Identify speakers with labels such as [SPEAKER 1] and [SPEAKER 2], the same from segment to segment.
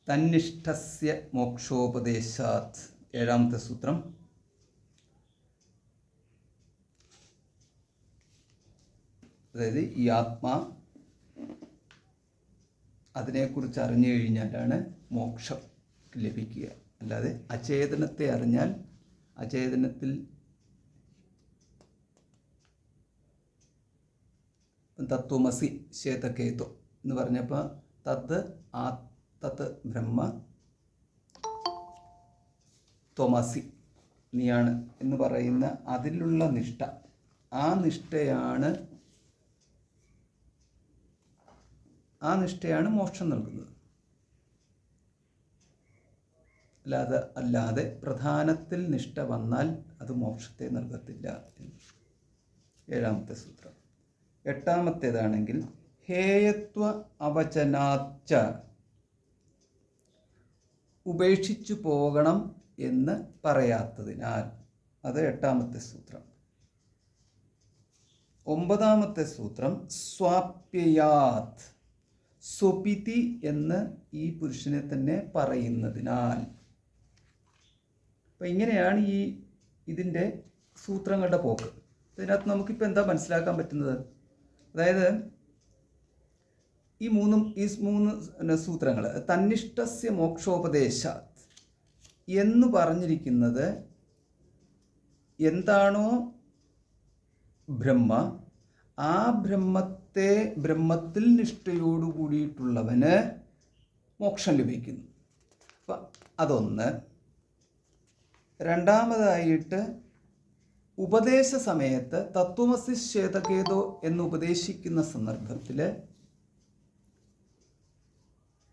[SPEAKER 1] തന്നിഷ്ഠസ്യ മോക്ഷോപദേശാത്. ഏഴാമത്തെ സൂത്രം. അതായത് ഈ ആത്മാ അതിനെക്കുറിച്ച് അറിഞ്ഞു കഴിഞ്ഞാലാണ് മോക്ഷം ലഭിക്കുക. അല്ലാതെ അചേതനത്തെ അറിഞ്ഞാൽ അചേതനത്തിൽ തത്വമസി ശ്വേതകേതു എന്ന് പറഞ്ഞപ്പോൾ തത് ബ്രഹ്മ ത്വമസി നീയാണ് എന്ന് പറയുന്ന അതിലുള്ള നിഷ്ഠ, ആ നിഷ്ഠയാണ് മോക്ഷം നൽകുന്നത്. അല്ലാതെ പ്രധാനത്തിൽ നിഷ്ഠ വന്നാൽ അത് മോക്ഷത്തെ നൽകത്തില്ല. ഏഴാമത്തെ സൂത്രം. എട്ടാമത്തേതാണെങ്കിൽ ഹേയത്വ അവചനാച്ച, ഉപേക്ഷിച്ചു പോകണം എന്ന് പറയാത്തതിനാൽ. അത് എട്ടാമത്തെ സൂത്രം. ഒമ്പതാമത്തെ സൂത്രം സ്വാപ്യയാത്, സ്വപിതി എന്ന് ഈ പുരുഷനെ തന്നെ പറയുന്നതിനാൽ. അപ്പം ഇങ്ങനെയാണ് ഇതിൻ്റെ സൂത്രങ്ങളുടെ പോക്ക്. ഇതിനകത്ത് നമുക്കിപ്പോൾ എന്താ മനസ്സിലാക്കാൻ പറ്റുന്നത്? അതായത് ഈ മൂന്ന് സൂത്രങ്ങൾ തന്നിഷ്ഠസ്യ മോക്ഷോപദേശാത് എന്ന് പറഞ്ഞിരിക്കുന്നത് എന്താണോ ബ്രഹ്മ, ആ ബ്രഹ്മത്തിൽ നിഷ്ഠയോടു കൂടിയിട്ടുള്ളവന് മോക്ഷം ലഭിക്കുന്നു. അപ്പം അതൊന്ന്. രണ്ടാമതായിട്ട് ഉപദേശ സമയത്ത് തത്വമസി ശ്വേതകേതോ എന്ന് ഉപദേശിക്കുന്ന സന്ദർഭത്തിൽ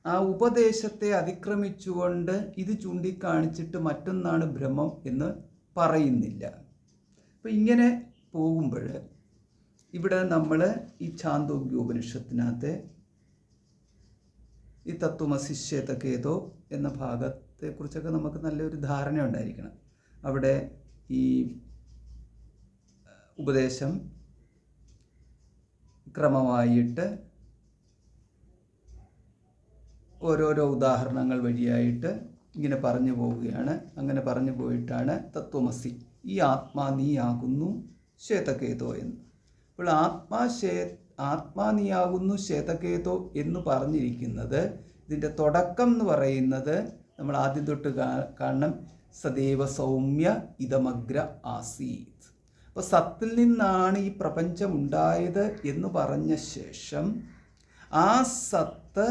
[SPEAKER 1] ആ ഉപദേശത്തെ അതിക്രമിച്ചുകൊണ്ട് ഇത് ചൂണ്ടിക്കാണിച്ചിട്ട് മറ്റൊന്നാണ് ബ്രഹ്മം എന്ന് പറയുന്നില്ല. അപ്പം ഇങ്ങനെ പോകുമ്പോൾ ഇവിടെ നമ്മൾ ഈ ഛാന്തോഗ്യോപനിഷത്തിനകത്തെ ഈ തത്വമസി ശ്വേതകേതോ എന്ന ഭാഗത്തെക്കുറിച്ചൊക്കെ നമുക്ക് നല്ലൊരു ധാരണ ഉണ്ടായിരിക്കണം. അവിടെ ഈ ഉപദേശം ക്രമമായിട്ട് ഓരോരോ ഉദാഹരണങ്ങൾ വഴിയായിട്ട് ഇങ്ങനെ പറഞ്ഞു പോവുകയാണ്. അങ്ങനെ പറഞ്ഞു പോയിട്ടാണ് തത്വമസി, ഈ ആത്മാ നീയാകുന്നു ശ്വേതകേതോ എന്ന്. അപ്പോൾ ആത്മാ നീയാകുന്നു ശ്വേതകേതോ എന്ന് പറഞ്ഞിരിക്കുന്നത്, ഇതിൻ്റെ തുടക്കം എന്ന് പറയുന്നത് നമ്മൾ ആദ്യം തൊട്ട് കാണണം, സദൈവ സൗമ്യ ഇതമഗ്ര ആസീത്. അപ്പോൾ സത്തിൽ നിന്നാണ് ഈ പ്രപഞ്ചം ഉണ്ടായത് എന്ന് പറഞ്ഞ ശേഷം ആ സത്ത്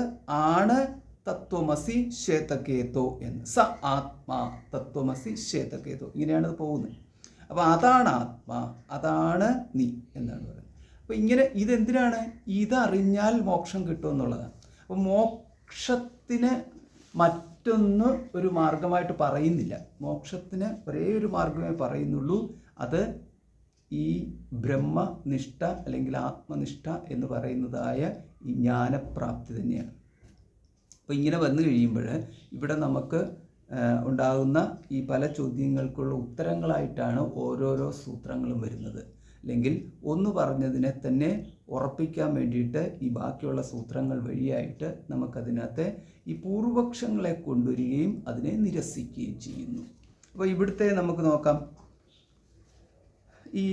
[SPEAKER 1] ആണ് തത്വമസി ശ്വേതകേതോ എന്ന്. സ ആത്മാ തത്വമസി ശ്വേതകേതോ, ഇങ്ങനെയാണ് ഇത് പോകുന്നത്. അപ്പോൾ അതാണ് ആത്മാ, അതാണ് നീ എന്നാണ് പറയുന്നത്. അപ്പോൾ ഇങ്ങനെ ഇതെന്തിനാണ്? ഇതറിഞ്ഞാൽ മോക്ഷം കിട്ടുമെന്നുള്ളതാണ്. അപ്പോൾ മോക്ഷത്തിന് മറ്റൊന്ന് ഒരു മാർഗമായിട്ട് പറയുന്നില്ല. മോക്ഷത്തിന് ഒരേ ഒരു മാർഗമേ പറയുന്നുള്ളൂ. അത് ഈ ബ്രഹ്മനിഷ്ഠ അല്ലെങ്കിൽ ആത്മനിഷ്ഠ എന്ന് പറയുന്നതായ ഈ ജ്ഞാനപ്രാപ്തി തന്നെയാണ്. അപ്പോൾ ഇങ്ങനെ വന്നു കഴിയുമ്പോൾ ഇവിടെ നമുക്ക് ഉണ്ടാകുന്ന ഈ പല ചോദ്യങ്ങൾക്കുള്ള ഉത്തരങ്ങളായിട്ടാണ് ഓരോരോ സൂത്രങ്ങളും വരുന്നത്. അല്ലെങ്കിൽ ഒന്ന് പറഞ്ഞതിനെ തന്നെ ഉറപ്പിക്കാൻ വേണ്ടിയിട്ട് ഈ ബാക്കിയുള്ള സൂത്രങ്ങൾ വഴിയായിട്ട് നമുക്കതിനകത്ത് ഈ പൂർവപക്ഷങ്ങളെ കൊണ്ടുവരികയും അതിനെ നിരസിക്കുകയും ചെയ്യുന്നു. അപ്പോൾ ഇവിടുത്തെ നമുക്ക് നോക്കാം. ഈ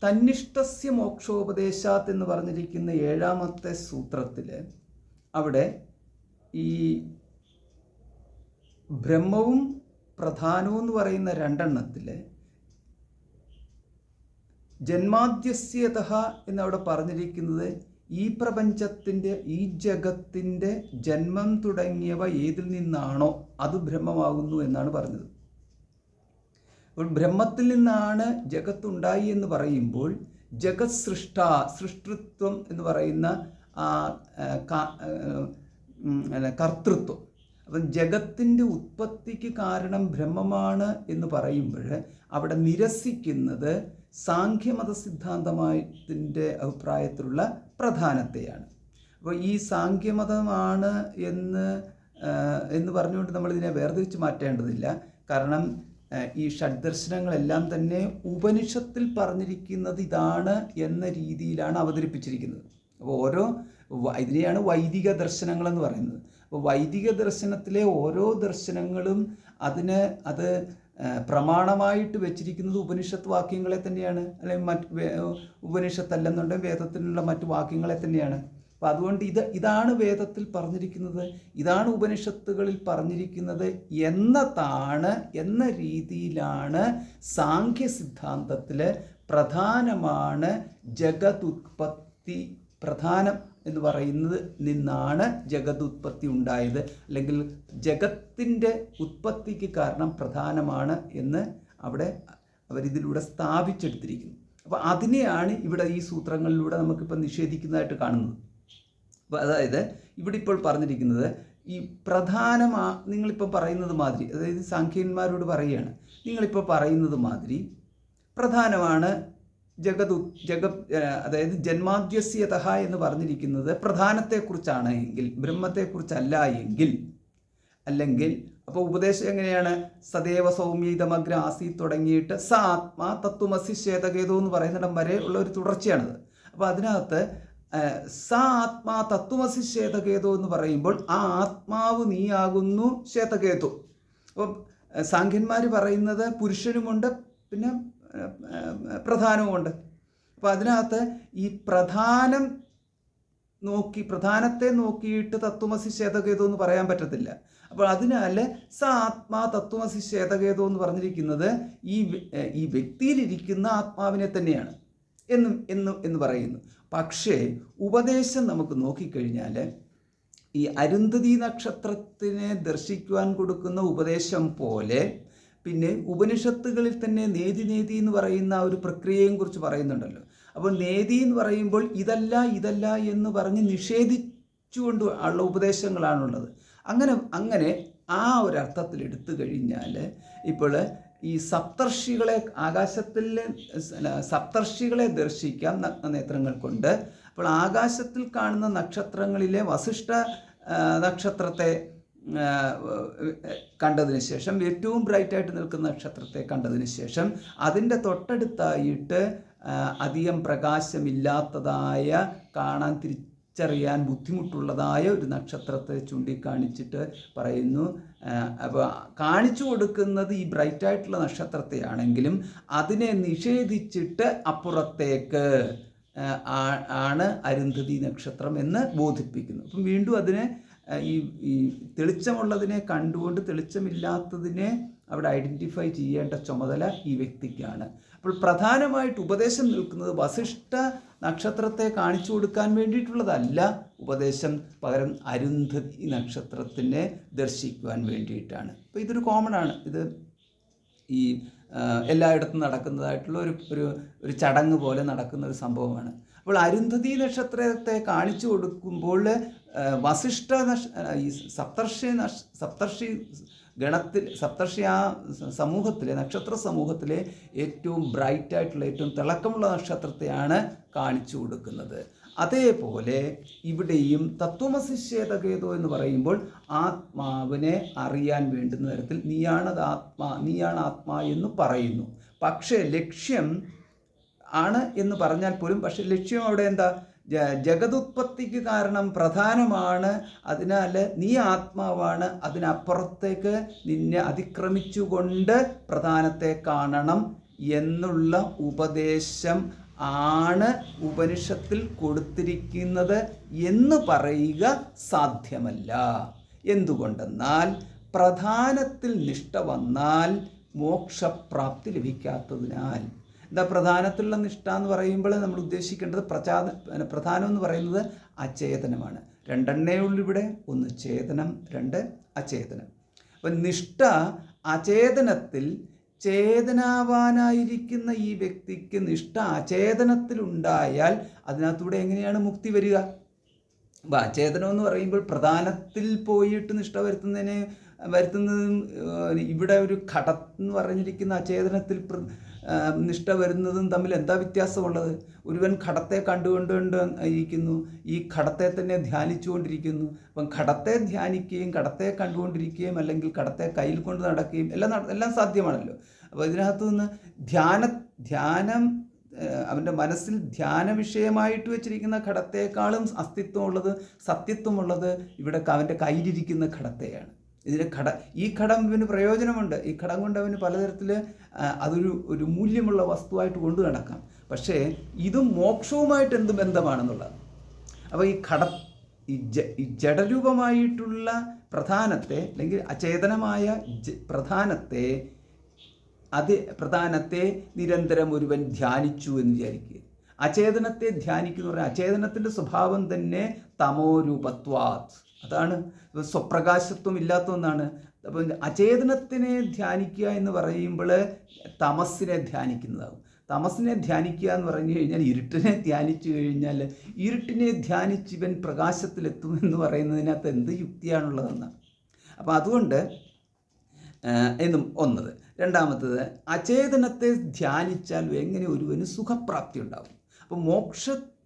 [SPEAKER 1] തന്നിഷ്ഠസ്യ മോക്ഷോപദേശാത്ത് എന്ന് പറഞ്ഞിരിക്കുന്ന ഏഴാമത്തെ സൂത്രത്തിൽ അവിടെ ഈ ബ്രഹ്മവും പ്രധാനവും എന്ന് പറയുന്ന രണ്ടെണ്ണത്തിൽ ജന്മാദ്യസ്യതഃ എന്നവിടെ പറഞ്ഞിരിക്കുന്നത് ഈ പ്രപഞ്ചത്തിൻ്റെ, ഈ ജഗത്തിൻ്റെ ജന്മം തുടങ്ങിയവ ഏതിൽ നിന്നാണോ അത് ബ്രഹ്മമാകുന്നു എന്നാണ് പറഞ്ഞത്. അപ്പോൾ ബ്രഹ്മത്തിൽ നിന്നാണ് ജഗത്തുണ്ടായി എന്ന് പറയുമ്പോൾ ജഗത് സൃഷ്ടിത്വം എന്ന് പറയുന്ന കർത്തൃത്വം, അപ്പം ജഗത്തിൻ്റെ ഉത്പത്തിക്ക് കാരണം ബ്രഹ്മമാണ് എന്ന് പറയുമ്പോൾ അവിടെ നിരസിക്കുന്നത് സാഖ്യമത സിദ്ധാന്തമായതിൻ്റെ അഭിപ്രായത്തിലുള്ള പ്രധാനത്തെയാണ്. അപ്പോൾ ഈ സാഖ്യമതമാണ് എന്ന് പറഞ്ഞുകൊണ്ട് നമ്മളിതിനെ വേർതിരിച്ച് മാറ്റേണ്ടതില്ല. കാരണം ഈ ഷഡ്ദർശനങ്ങളെല്ലാം തന്നെ ഉപനിഷത്തിൽ പറഞ്ഞിരിക്കുന്നത് ഇതാണ് എന്ന രീതിയിലാണ് അവതരിപ്പിച്ചിരിക്കുന്നത്. അപ്പോൾ ഇതിനെയാണ് വൈദിക ദർശനങ്ങളെന്ന് പറയുന്നത്. അപ്പോൾ വൈദിക ദർശനത്തിലെ ഓരോ ദർശനങ്ങളും അത് പ്രമാണമായിട്ട് വെച്ചിരിക്കുന്നത് ഉപനിഷത്ത് വാക്യങ്ങളെ തന്നെയാണ്, അല്ലെങ്കിൽ ഉപനിഷത്തല്ലെന്നുണ്ടെങ്കിൽ വേദത്തിലുള്ള മറ്റു വാക്യങ്ങളെ തന്നെയാണ്. അപ്പം അതുകൊണ്ട് ഇതാണ് വേദത്തിൽ പറഞ്ഞിരിക്കുന്നത്, ഇതാണ് ഉപനിഷത്തുകളിൽ പറഞ്ഞിരിക്കുന്നത് എന്ന രീതിയിലാണ് സാഖ്യ സിദ്ധാന്തത്തിൽ പ്രധാനമാണ് ജഗതുത്പത്തി. പ്രധാനം എന്ന് പറയുന്നത് നിന്നാണ് ജഗതുത്പത്തി ഉണ്ടായത്, അല്ലെങ്കിൽ ജഗത്തിൻ്റെ ഉത്പത്തിക്ക് കാരണം പ്രധാനമാണ് എന്ന് അവരിതിലൂടെ സ്ഥാപിച്ചെടുത്തിരിക്കുന്നു. അപ്പോൾ അതിനെയാണ് ഇവിടെ ഈ സൂത്രങ്ങളിലൂടെ നമുക്കിപ്പോൾ നിഷേധിക്കുന്നതായിട്ട് കാണുന്നത്. അപ്പോൾ അതായത് ഇവിടെ ഇപ്പോൾ പറഞ്ഞിരിക്കുന്നത് ഈ നിങ്ങളിപ്പോൾ പറയുന്നത് മാതിരി, അതായത് സാഖ്യന്മാരോട് പറയുകയാണ്, നിങ്ങളിപ്പോൾ പറയുന്നത് മാതിരി പ്രധാനമാണ് അതായത് ജന്മാദ്യസ്യതഃ എന്ന് പറഞ്ഞിരിക്കുന്നത് പ്രധാനത്തെക്കുറിച്ചാണ് എങ്കിൽ, ബ്രഹ്മത്തെക്കുറിച്ചല്ല എങ്കിൽ, അല്ലെങ്കിൽ അപ്പോൾ ഉപദേശം എങ്ങനെയാണ്? സദേവ സൗമ്യതമഗ്ര ആസി തുടങ്ങിയിട്ട് സ ആത്മാ തത്വമസി ശ്വേതകേതു എന്ന് പറയുന്നിടം വരെ ഉള്ള ഒരു തുടർച്ചയാണത്. അപ്പോൾ അതിനകത്ത് സ ആത്മാ തത്വമസി ശ്വേതകേതു എന്ന് പറയുമ്പോൾ ആ ആത്മാവ് നീയാകുന്നു ശ്വേതകേതു. അപ്പം സാഖ്യന്മാർ പറയുന്നത് പുരുഷനുമുണ്ട്, പിന്നെ പ്രധാനവുമുണ്ട്. അപ്പോൾ അതിനകത്ത് ഈ പ്രധാനത്തെ നോക്കിയിട്ട് തത്വമസി ശ്വേതകേതു എന്ന് പറയാൻ പറ്റത്തില്ല. അപ്പോൾ അതിനാൽ സ ആത്മാ തത്വമസി ശ്വേതകേതു എന്ന് പറഞ്ഞിരിക്കുന്നത് ഈ വ്യക്തിയിലിരിക്കുന്ന ആത്മാവിനെ തന്നെയാണ് എന്ന് പറയുന്നു. പക്ഷേ ഉപദേശം നമുക്ക് നോക്കിക്കഴിഞ്ഞാൽ ഈ അരുന്ധതി നക്ഷത്രത്തിനെ ദർശിക്കുവാൻ കൊടുക്കുന്ന ഉപദേശം പോലെ പിന്നെ ഉപനിഷത്തുകളിൽ തന്നെ നേതി എന്ന് പറയുന്ന ഒരു പ്രക്രിയയെ കുറിച്ച് പറയുന്നുണ്ടല്ലോ. അപ്പോൾ നേതി എന്ന് പറയുമ്പോൾ ഇതല്ല എന്ന് പറഞ്ഞ് നിഷേധിച്ചുകൊണ്ട് ഉള്ള ഉപദേശങ്ങളാണുള്ളത്. അങ്ങനെ ആ ഒരർത്ഥത്തിൽ എടുത്തു കഴിഞ്ഞാൽ ഇപ്പോൾ ഈ സപ്തർഷികളെ ദർശിക്കാം നേത്രങ്ങൾ കൊണ്ട്. അപ്പോൾ ആകാശത്തിൽ കാണുന്ന നക്ഷത്രങ്ങളിലെ വസിഷ്ഠ നക്ഷത്രത്തെ കണ്ടതിന് ശേഷം, ഏറ്റവും ബ്രൈറ്റായിട്ട് നിൽക്കുന്ന നക്ഷത്രത്തെ കണ്ടതിന് ശേഷം അതിൻ്റെ തൊട്ടടുത്തായിട്ട് അധികം പ്രകാശമില്ലാത്തതായ, കാണാൻ തിരിച്ചറിയാൻ ബുദ്ധിമുട്ടുള്ളതായ ഒരു നക്ഷത്രത്തെ ചൂണ്ടിക്കാണിച്ചിട്ട് പറയുന്നു. അപ്പോൾ കാണിച്ചു കൊടുക്കുന്നത് ഈ ബ്രൈറ്റായിട്ടുള്ള നക്ഷത്രത്തെയാണെങ്കിലും അതിനെ നിഷേധിച്ചിട്ട് അപ്പുറത്തേക്ക് ആണ് അരുന്ധതി നക്ഷത്രം എന്ന് ബോധിപ്പിക്കുന്നു. അപ്പം വീണ്ടും അതിനെ ഈ തെളിച്ചമുള്ളതിനെ കണ്ടുകൊണ്ട് തെളിച്ചമില്ലാത്തതിനെ അവിടെ ഐഡൻറ്റിഫൈ ചെയ്യേണ്ട ചുമതല ഈ വ്യക്തിക്കാണ്. അപ്പോൾ പ്രധാനമായിട്ട് ഉപദേശം നിൽക്കുന്നത് വസിഷ്ഠ നക്ഷത്രത്തെ കാണിച്ചു കൊടുക്കാൻ വേണ്ടിയിട്ടുള്ളതല്ല ഉപദേശം, പകരം അരുന്ധതി നക്ഷത്രത്തിനെ ദർശിക്കുവാൻ വേണ്ടിയിട്ടാണ്. അപ്പോൾ ഇതൊരു കോമൺ ആണ്, ഇത് ഈ എല്ലായിടത്തും നടക്കുന്നതായിട്ടുള്ള ഒരു ചടങ്ങ് പോലെ നടക്കുന്ന ഒരു സംഭവമാണ്. അപ്പോൾ അരുന്ധതി നക്ഷത്രത്തെ കാണിച്ചു കൊടുക്കുമ്പോൾ ഈ സപ്തർഷി ഗണത്തിൽ സമൂഹത്തിലെ നക്ഷത്ര സമൂഹത്തിലെ ഏറ്റവും ബ്രൈറ്റായിട്ടുള്ള ഏറ്റവും തിളക്കമുള്ള നക്ഷത്രത്തെയാണ് കാണിച്ചു കൊടുക്കുന്നത്. അതേപോലെ ഇവിടെയും തത്വമസി ശ്വേതകേതു എന്ന് പറയുമ്പോൾ ആത്മാവിനെ അറിയാൻ വേണ്ടുന്ന തരത്തിൽ നീയാണ് ആത്മാ എന്ന് പറയുന്നു. പക്ഷേ ലക്ഷ്യം ആണ് എന്ന് പറഞ്ഞാൽ പോലും, പക്ഷെ ലക്ഷ്യം അവിടെ എന്താ? ജഗതുത്പത്തിക്ക് കാരണം പ്രധാനമാണ്, അതിനാൽ നീ ആത്മാവാണ്, അതിനപ്പുറത്തേക്ക് നിന്നെ അതിക്രമിച്ചുകൊണ്ട് പ്രധാനത്തെ കാണണം എന്നുള്ള ഉപദേശം ആണ് ഉപനിഷത്തിൽ കൊടുത്തിരിക്കുന്നത് എന്ന് പറയുക സാധ്യമല്ല. എന്തുകൊണ്ടെന്നാൽ പ്രധാനത്തിൽ നിഷ്ഠ വന്നാൽ മോക്ഷപ്രാപ്തി ലഭിക്കാത്തതിനാൽ. എന്താ പ്രധാനത്തിലുള്ള നിഷ്ഠ എന്ന് പറയുമ്പോൾ നമ്മൾ ഉദ്ദേശിക്കേണ്ടത് പ്രധാനം എന്ന് പറയുന്നത് അചേതനമാണ്. രണ്ടെണ്ണേ ഉള്ളൂ ഇവിടെ, ഒന്ന് ചേതനം, രണ്ട് അചേതനം. അപ്പം നിഷ്ഠ അചേതനത്തിൽ, ചേതനാവാനായിരിക്കുന്ന ഈ വ്യക്തിക്ക് നിഷ്ഠ അചേതനത്തിലുണ്ടായാൽ അതിനകത്തൂടെ എങ്ങനെയാണ് മുക്തി വരിക? അപ്പം അചേതനം എന്ന് പറയുമ്പോൾ പ്രധാനത്തിൽ പോയിട്ട് നിഷ്ഠ വരുത്തുന്നതും ഇവിടെ ഒരു ഘടം എന്ന് പറഞ്ഞിരിക്കുന്ന അചേതനത്തിൽ നിഷ്ഠ വരുന്നതും തമ്മിൽ എന്താ വ്യത്യാസമുള്ളത്? ഒരുവൻ ഘടത്തെ ഇരിക്കുന്നു, ഈ ഘടത്തെ തന്നെ ധ്യാനിച്ചുകൊണ്ടിരിക്കുന്നു. അപ്പം ഘടത്തെ ധ്യാനിക്കുകയും ഘടത്തെ കണ്ടുകൊണ്ടിരിക്കുകയും അല്ലെങ്കിൽ ഘടത്തെ കയ്യിൽ കൊണ്ട് നടക്കുകയും എല്ലാം സാധ്യമാണല്ലോ. അപ്പോൾ ഇതിനകത്തു നിന്ന് ധ്യാനം അവൻ്റെ മനസ്സിൽ ധ്യാന വിഷയമായിട്ട് വെച്ചിരിക്കുന്ന ഘടത്തേക്കാളും അസ്തിത്വമുള്ളത്, സത്യത്വമുള്ളത് ഇവിടെ അവൻ്റെ കയ്യിലിരിക്കുന്ന ഘടത്തെയാണ്. ഈ ഘടം ഇവന് പ്രയോജനമുണ്ട്. ഈ ഘടം കൊണ്ട് അവന് പലതരത്തിൽ അതൊരു മൂല്യമുള്ള വസ്തുവായിട്ട് കൊണ്ടു നടക്കാം. പക്ഷേ ഇതും മോക്ഷവുമായിട്ട് എന്ത് ബന്ധമാണെന്നുള്ളത്. അപ്പോൾ ഈ ജഡരൂപമായിട്ടുള്ള പ്രധാനത്തെ, അല്ലെങ്കിൽ അചേതനമായ പ്രധാനത്തെ നിരന്തരം ഒരുവൻ ധ്യാനിച്ചു എന്ന് വിചാരിക്കുക. അചേതനത്തെ ധ്യാനിക്കുന്നു പറഞ്ഞാൽ അചേതനത്തിൻ്റെ സ്വഭാവം തന്നെ തമോരൂപത്വാത്, അതാണ് സ്വപ്രകാശത്വം ഇല്ലാത്ത ഒന്നാണ്. അപ്പം അചേതനത്തിനെ ധ്യാനിക്കുക എന്ന് പറയുമ്പോൾ തമസ്സിനെ ധ്യാനിക്കുന്നതാകും. തമസ്സിനെ ധ്യാനിക്കുക എന്ന് പറഞ്ഞു കഴിഞ്ഞാൽ ഇരുട്ടിനെ ധ്യാനിച്ചു കഴിഞ്ഞാൽ ഇരുട്ടിനെ ധ്യാനിച്ച് ഇവൻ പ്രകാശത്തിലെത്തുമെന്ന് പറയുന്നതിനകത്ത് എന്ത് യുക്തിയാണുള്ളതെന്നാണ്. അപ്പോൾ അതുകൊണ്ട് എന്നും ഒന്നത്. രണ്ടാമത്തത്, അചേതനത്തെ ധ്യാനിച്ചാൽ എങ്ങനെ ഒരുവന് സുഖപ്രാപ്തി ഉണ്ടാകും. അപ്പോൾ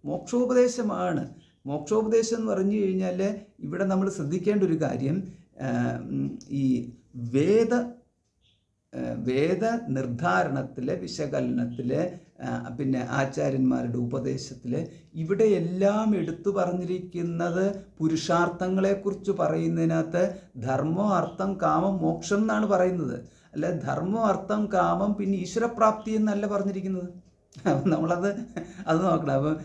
[SPEAKER 1] മോക്ഷോപദേശമാണ്. മോക്ഷോപദേശം എന്ന് പറഞ്ഞു കഴിഞ്ഞാൽ ഇവിടെ നമ്മൾ ശ്രദ്ധിക്കേണ്ട ഒരു കാര്യം, ഈ വേദ നിർദ്ധാരണത്തിൽ, വിശകലനത്തിൽ, പിന്നെ ആചാര്യന്മാരുടെ ഉപദേശത്തിൽ ഇവിടെ എല്ലാം എടുത്തു പറഞ്ഞിരിക്കുന്നത് പുരുഷാർത്ഥങ്ങളെക്കുറിച്ച് പറയുന്നതിനകത്ത് ധർമ്മം, അർത്ഥം, കാമം, മോക്ഷം എന്നാണ് പറയുന്നത്. അല്ല ധർമ്മം, അർത്ഥം, കാമം പിന്നെ ഈശ്വരപ്രാപ്തി എന്നല്ല പറഞ്ഞിരിക്കുന്നത്. നമ്മളത് നോക്കണം. അപ്പം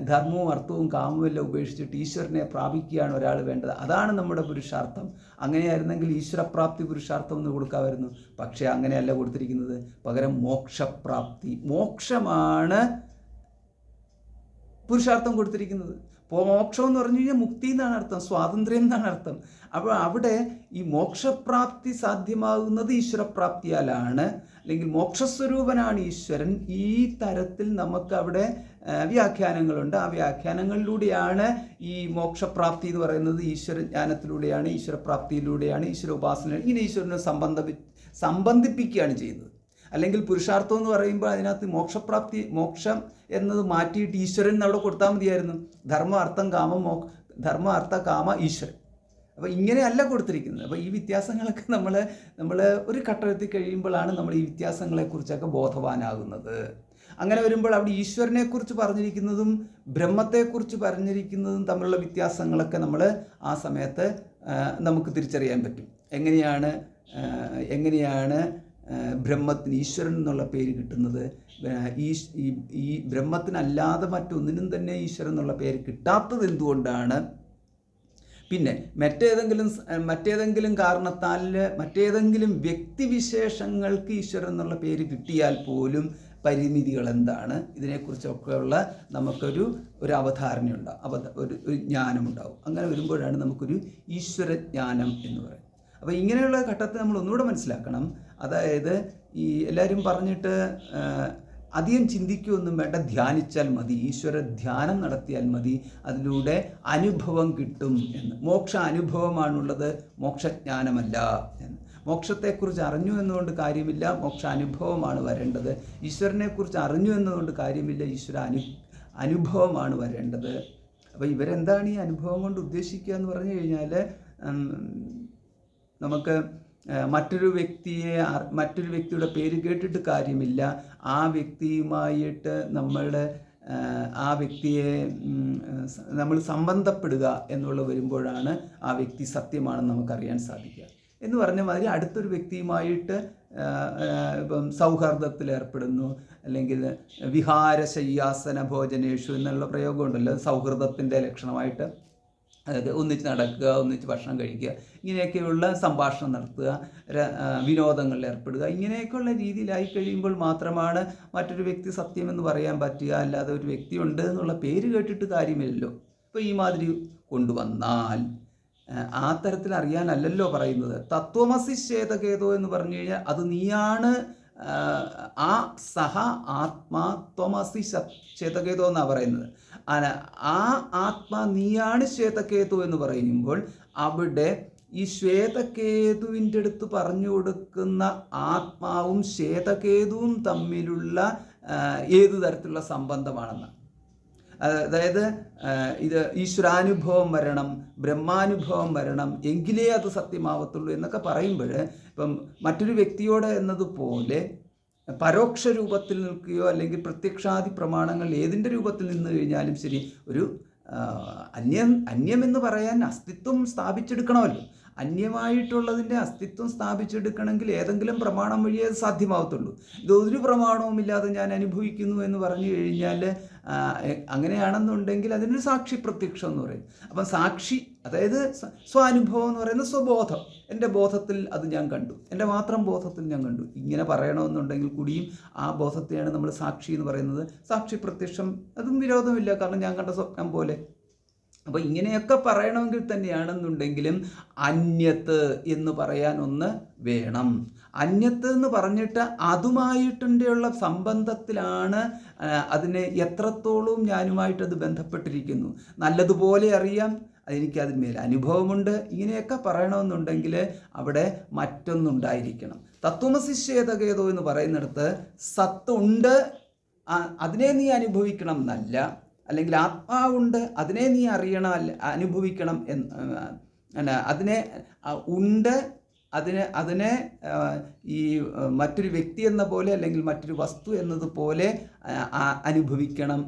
[SPEAKER 1] ധർമ്മവും അർത്ഥവും കാമവും എല്ലാം ഉപേക്ഷിച്ചിട്ട് ഈശ്വരനെ പ്രാപിക്കുകയാണ് ഒരാൾ വേണ്ടത്. അതാണ് നമ്മുടെ പുരുഷാർത്ഥം. അങ്ങനെയായിരുന്നെങ്കിൽ ഈശ്വരപ്രാപ്തി പുരുഷാർത്ഥം എന്ന് കൊടുക്കാമായിരുന്നു. പക്ഷേ അങ്ങനെയല്ല കൊടുത്തിരിക്കുന്നത്. പകരം മോക്ഷപ്രാപ്തി, മോക്ഷമാണ് പുരുഷാർത്ഥം കൊടുത്തിരിക്കുന്നത്. മോക്ഷം എന്ന് പറഞ്ഞു കഴിഞ്ഞാൽ മുക്തി എന്നാണ് അർത്ഥം, സ്വാതന്ത്ര്യം എന്നാണ് അർത്ഥം. അപ്പോൾ അവിടെ ഈ മോക്ഷപ്രാപ്തി സാധ്യമാകുന്നത് ഈശ്വരപ്രാപ്തിയാലാണ്, അല്ലെങ്കിൽ മോക്ഷസ്വരൂപനാണ് ഈശ്വരൻ. ഈ തരത്തിൽ നമുക്കവിടെ വ്യാഖ്യാനങ്ങളുണ്ട്. ആ വ്യാഖ്യാനങ്ങളിലൂടെയാണ് ഈ മോക്ഷപ്രാപ്തി എന്ന് പറയുന്നത്. ഈശ്വരജ്ഞാനത്തിലൂടെയാണ്, ഈശ്വരപ്രാപ്തിയിലൂടെയാണ്, ഈശ്വര ഉപാസന, ഇങ്ങനെ ഈശ്വരനെ സംബന്ധിപ്പിക്കുകയാണ് ചെയ്യുന്നത്. അല്ലെങ്കിൽ പുരുഷാർത്ഥം എന്ന് പറയുമ്പോൾ അതിനകത്ത് മോക്ഷം എന്നത് മാറ്റിയിട്ട് ഈശ്വരൻ അവിടെ കൊടുത്താൽ മതിയായിരുന്നു. ധർമ്മ, അർത്ഥം, കാമം, ധർമ്മ, അർത്ഥ, കാമ, ഈശ്വരൻ. അപ്പോൾ ഇങ്ങനെയല്ല കൊടുത്തിരിക്കുന്നത്. അപ്പോൾ ഈ വ്യത്യാസങ്ങളൊക്കെ നമ്മൾ ഒരു ഘട്ടത്തിൽ കഴിയുമ്പോഴാണ് നമ്മൾ ഈ വ്യത്യാസങ്ങളെക്കുറിച്ചൊക്കെ ബോധവാനാകുന്നത്. അങ്ങനെ വരുമ്പോൾ അവിടെ ഈശ്വരനെക്കുറിച്ച് പറഞ്ഞിരിക്കുന്നതും ബ്രഹ്മത്തെക്കുറിച്ച് പറഞ്ഞിരിക്കുന്നതും തമ്മിലുള്ള വ്യത്യാസങ്ങളൊക്കെ നമ്മൾ ആ സമയത്ത് നമുക്ക് തിരിച്ചറിയാൻ പറ്റും. എങ്ങനെയാണ് ബ്രഹ്മത്തിന് ഈശ്വരൻ എന്നുള്ള പേര് കിട്ടുന്നത്? ഈ ബ്രഹ്മത്തിനല്ലാതെ മറ്റൊന്നിനും തന്നെ ഈശ്വരൻ എന്നുള്ള പേര് കിട്ടാത്തത് എന്തുകൊണ്ടാണ്? പിന്നെ മറ്റേതെങ്കിലും കാരണത്താൽ മറ്റേതെങ്കിലും വ്യക്തിവിശേഷങ്ങൾക്ക് ഈശ്വരൻ എന്നുള്ള പേര് കിട്ടിയാൽ പോലും പരിമിതികൾ എന്താണ്? ഇതിനെക്കുറിച്ചൊക്കെയുള്ള നമുക്കൊരു അവധാരണയുണ്ടാവും, ഒരു ജ്ഞാനമുണ്ടാവും. അങ്ങനെ വരുമ്പോഴാണ് നമുക്കൊരു ഈശ്വരജ്ഞാനം എന്ന് പറയുന്നത്. അപ്പോൾ ഇങ്ങനെയുള്ള ഘട്ടത്തിൽ നമ്മൾ ഒന്നുകൂടെ മനസ്സിലാക്കണം. അതായത് ഈ എല്ലാവരും പറഞ്ഞിട്ട് അധികം ചിന്തിക്കുകയൊന്നും വേണ്ട, ധ്യാനിച്ചാൽ മതി, ഈശ്വര ധ്യാനം നടത്തിയാൽ മതി, അതിലൂടെ അനുഭവം കിട്ടും എന്ന്. മോക്ഷ അനുഭവമാണുള്ളത്, മോക്ഷജ്ഞാനമല്ല എന്ന്. മോക്ഷത്തെക്കുറിച്ച് അറിഞ്ഞു എന്നുകൊണ്ട് കാര്യമില്ല, മോക്ഷ അനുഭവമാണ് വരേണ്ടത്. ഈശ്വരനെക്കുറിച്ച് അറിഞ്ഞു എന്നതുകൊണ്ട് കാര്യമില്ല, ഈശ്വര അനുഭവമാണ് വരേണ്ടത്. അപ്പോൾ ഇവരെന്താണ് ഈ അനുഭവം കൊണ്ട് ഉദ്ദേശിക്കുക എന്ന് പറഞ്ഞു കഴിഞ്ഞാൽ, നമുക്ക് മറ്റൊരു വ്യക്തിയുടെ പേര് കേട്ടിട്ട് കാര്യമില്ല. ആ വ്യക്തിയുമായിട്ട് ആ വ്യക്തിയെ നമ്മൾ സംബന്ധപ്പെടുക എന്നുള്ള വരുമ്പോഴാണ് ആ വ്യക്തി സത്യമാണെന്ന് നമുക്കറിയാൻ സാധിക്കുക. എന്ന് പറഞ്ഞ മാതിരി അടുത്തൊരു വ്യക്തിയുമായിട്ട് ഇപ്പം സൗഹാർദ്ദത്തിൽ ഏർപ്പെടുന്നു, അല്ലെങ്കിൽ വിഹാരശയ്യാസന ഭോജനേഷു എന്നുള്ള പ്രയോഗമുണ്ടല്ലോ, സൗഹൃദത്തിൻ്റെ ലക്ഷണമായിട്ട്. അതായത് ഒന്നിച്ച് നടക്കുക, ഒന്നിച്ച് ഭക്ഷണം കഴിക്കുക, ഇങ്ങനെയൊക്കെയുള്ള സംഭാഷണം നടത്തുക, വിനോദങ്ങളിൽ ഏർപ്പെടുക, ഇങ്ങനെയൊക്കെയുള്ള രീതിയിലായി കഴിയുമ്പോൾ മാത്രമാണ് മറ്റൊരു വ്യക്തി സത്യമെന്ന് പറയാൻ പറ്റുക. അല്ലാതെ ഒരു വ്യക്തി ഉണ്ട് എന്നുള്ള പേര് കേട്ടിട്ട് കാര്യമില്ലല്ലോ. അപ്പോൾ ഈ മാതിരി കൊണ്ടുവന്നാൽ ആ തരത്തിൽ അറിയാനല്ലല്ലോ പറയുന്നത്. തത്വമസി ശ്വേതകേതോ എന്ന് പറഞ്ഞു കഴിഞ്ഞാൽ അത് നീയാണ്, ആ സഹ ആത്മാ ത്വമസി ശ്വേതകേതോ എന്നാണ് പറയുന്നത്. ആ ആത്മാ നീയാണ് ശ്വേതകേതു എന്ന് പറയുമ്പോൾ അവിടെ ഈ ശ്വേതകേതുവിൻ്റെ അടുത്ത് പറഞ്ഞു കൊടുക്കുന്ന ആത്മാവും ശ്വേതകേതുവും തമ്മിലുള്ള ഏതു തരത്തിലുള്ള സംബന്ധമാണെന്ന്. അതായത് ഇത് ഈശ്വരാനുഭവം വരണം, ബ്രഹ്മാനുഭവം വരണം, എങ്കിലേ അത് സത്യമാവത്തുള്ളൂ എന്നൊക്കെ പറയുമ്പോൾ, ഇപ്പം മറ്റൊരു വ്യക്തിയോട് എന്നതുപോലെ പരോക്ഷ രൂപത്തിൽ നിൽക്കുകയോ അല്ലെങ്കിൽ പ്രത്യക്ഷാദി പ്രമാണങ്ങൾ ഏതിൻ്റെ രൂപത്തിൽ നിന്ന് കഴിഞ്ഞാലും ശരി, ഒരു അന്യമെന്ന് പറയാൻ അസ്തിത്വം സ്ഥാപിച്ചെടുക്കണമല്ലോ. അന്യമായിട്ടുള്ളതിൻ്റെ അസ്തിത്വം സ്ഥാപിച്ചെടുക്കണമെങ്കിൽ ഏതെങ്കിലും പ്രമാണം വഴിയേ അത് സാധ്യമാവത്തുള്ളൂ. ഇതൊരു പ്രമാണവുമില്ലാതെ ഞാൻ അനുഭവിക്കുന്നു എന്ന് പറഞ്ഞു കഴിഞ്ഞാൽ അങ്ങനെയാണെന്നുണ്ടെങ്കിൽ അതിനൊരു സാക്ഷി പ്രത്യക്ഷം എന്ന് പറയും. അപ്പം സാക്ഷി, അതായത് സ്വാനുഭവം എന്ന് പറയുന്ന സ്വബോധം, എൻ്റെ ബോധത്തിൽ അത് ഞാൻ കണ്ടു, എൻ്റെ മാത്രം ബോധത്തിൽ ഞാൻ കണ്ടു, ഇങ്ങനെ പറയണമെന്നുണ്ടെങ്കിൽ കൂടിയും ആ ബോധത്തെയാണ് നമ്മൾ സാക്ഷി എന്ന് പറയുന്നത്. സാക്ഷി പ്രത്യക്ഷം അതും വിരോധമില്ല, കാരണം ഞാൻ കണ്ട സ്വപ്നം പോലെ. അപ്പോൾ ഇങ്ങനെയൊക്കെ പറയണമെങ്കിൽ തന്നെയാണെന്നുണ്ടെങ്കിലും അന്യത്ത് എന്ന് പറയാൻ ഒന്ന് വേണം. അന്യത്ത് എന്ന് പറഞ്ഞിട്ട് അതുമായിട്ടുള്ള സംബന്ധത്തിലാണ് അതിനെ എത്രത്തോളം ഞാനുമായിട്ടത് ബന്ധപ്പെട്ടിരിക്കുന്നു, നല്ലതുപോലെ അറിയാം, എനിക്കതിന്മേൽ അനുഭവമുണ്ട്, ഇങ്ങനെയൊക്കെ പറയണമെന്നുണ്ടെങ്കിൽ അവിടെ മറ്റൊന്നുണ്ടായിരിക്കണം. തത്വമസി ശ്വേതകേതോ എന്ന് പറയുന്നിടത്ത് സത്തുണ്ട്, അതിനെ നീ അനുഭവിക്കണം എന്നല്ല, അല്ലെങ്കിൽ ആത്മാവുണ്ട്, അതിനെ നീ അറിയണം, അനുഭവിക്കണം അതിനെ ഉണ്ട്, അതിനെ ഈ മറ്റൊരു വ്യക്തി എന്ന പോലെ അല്ലെങ്കിൽ മറ്റൊരു വസ്തു എന്നതുപോലെ അനുഭവിക്കണം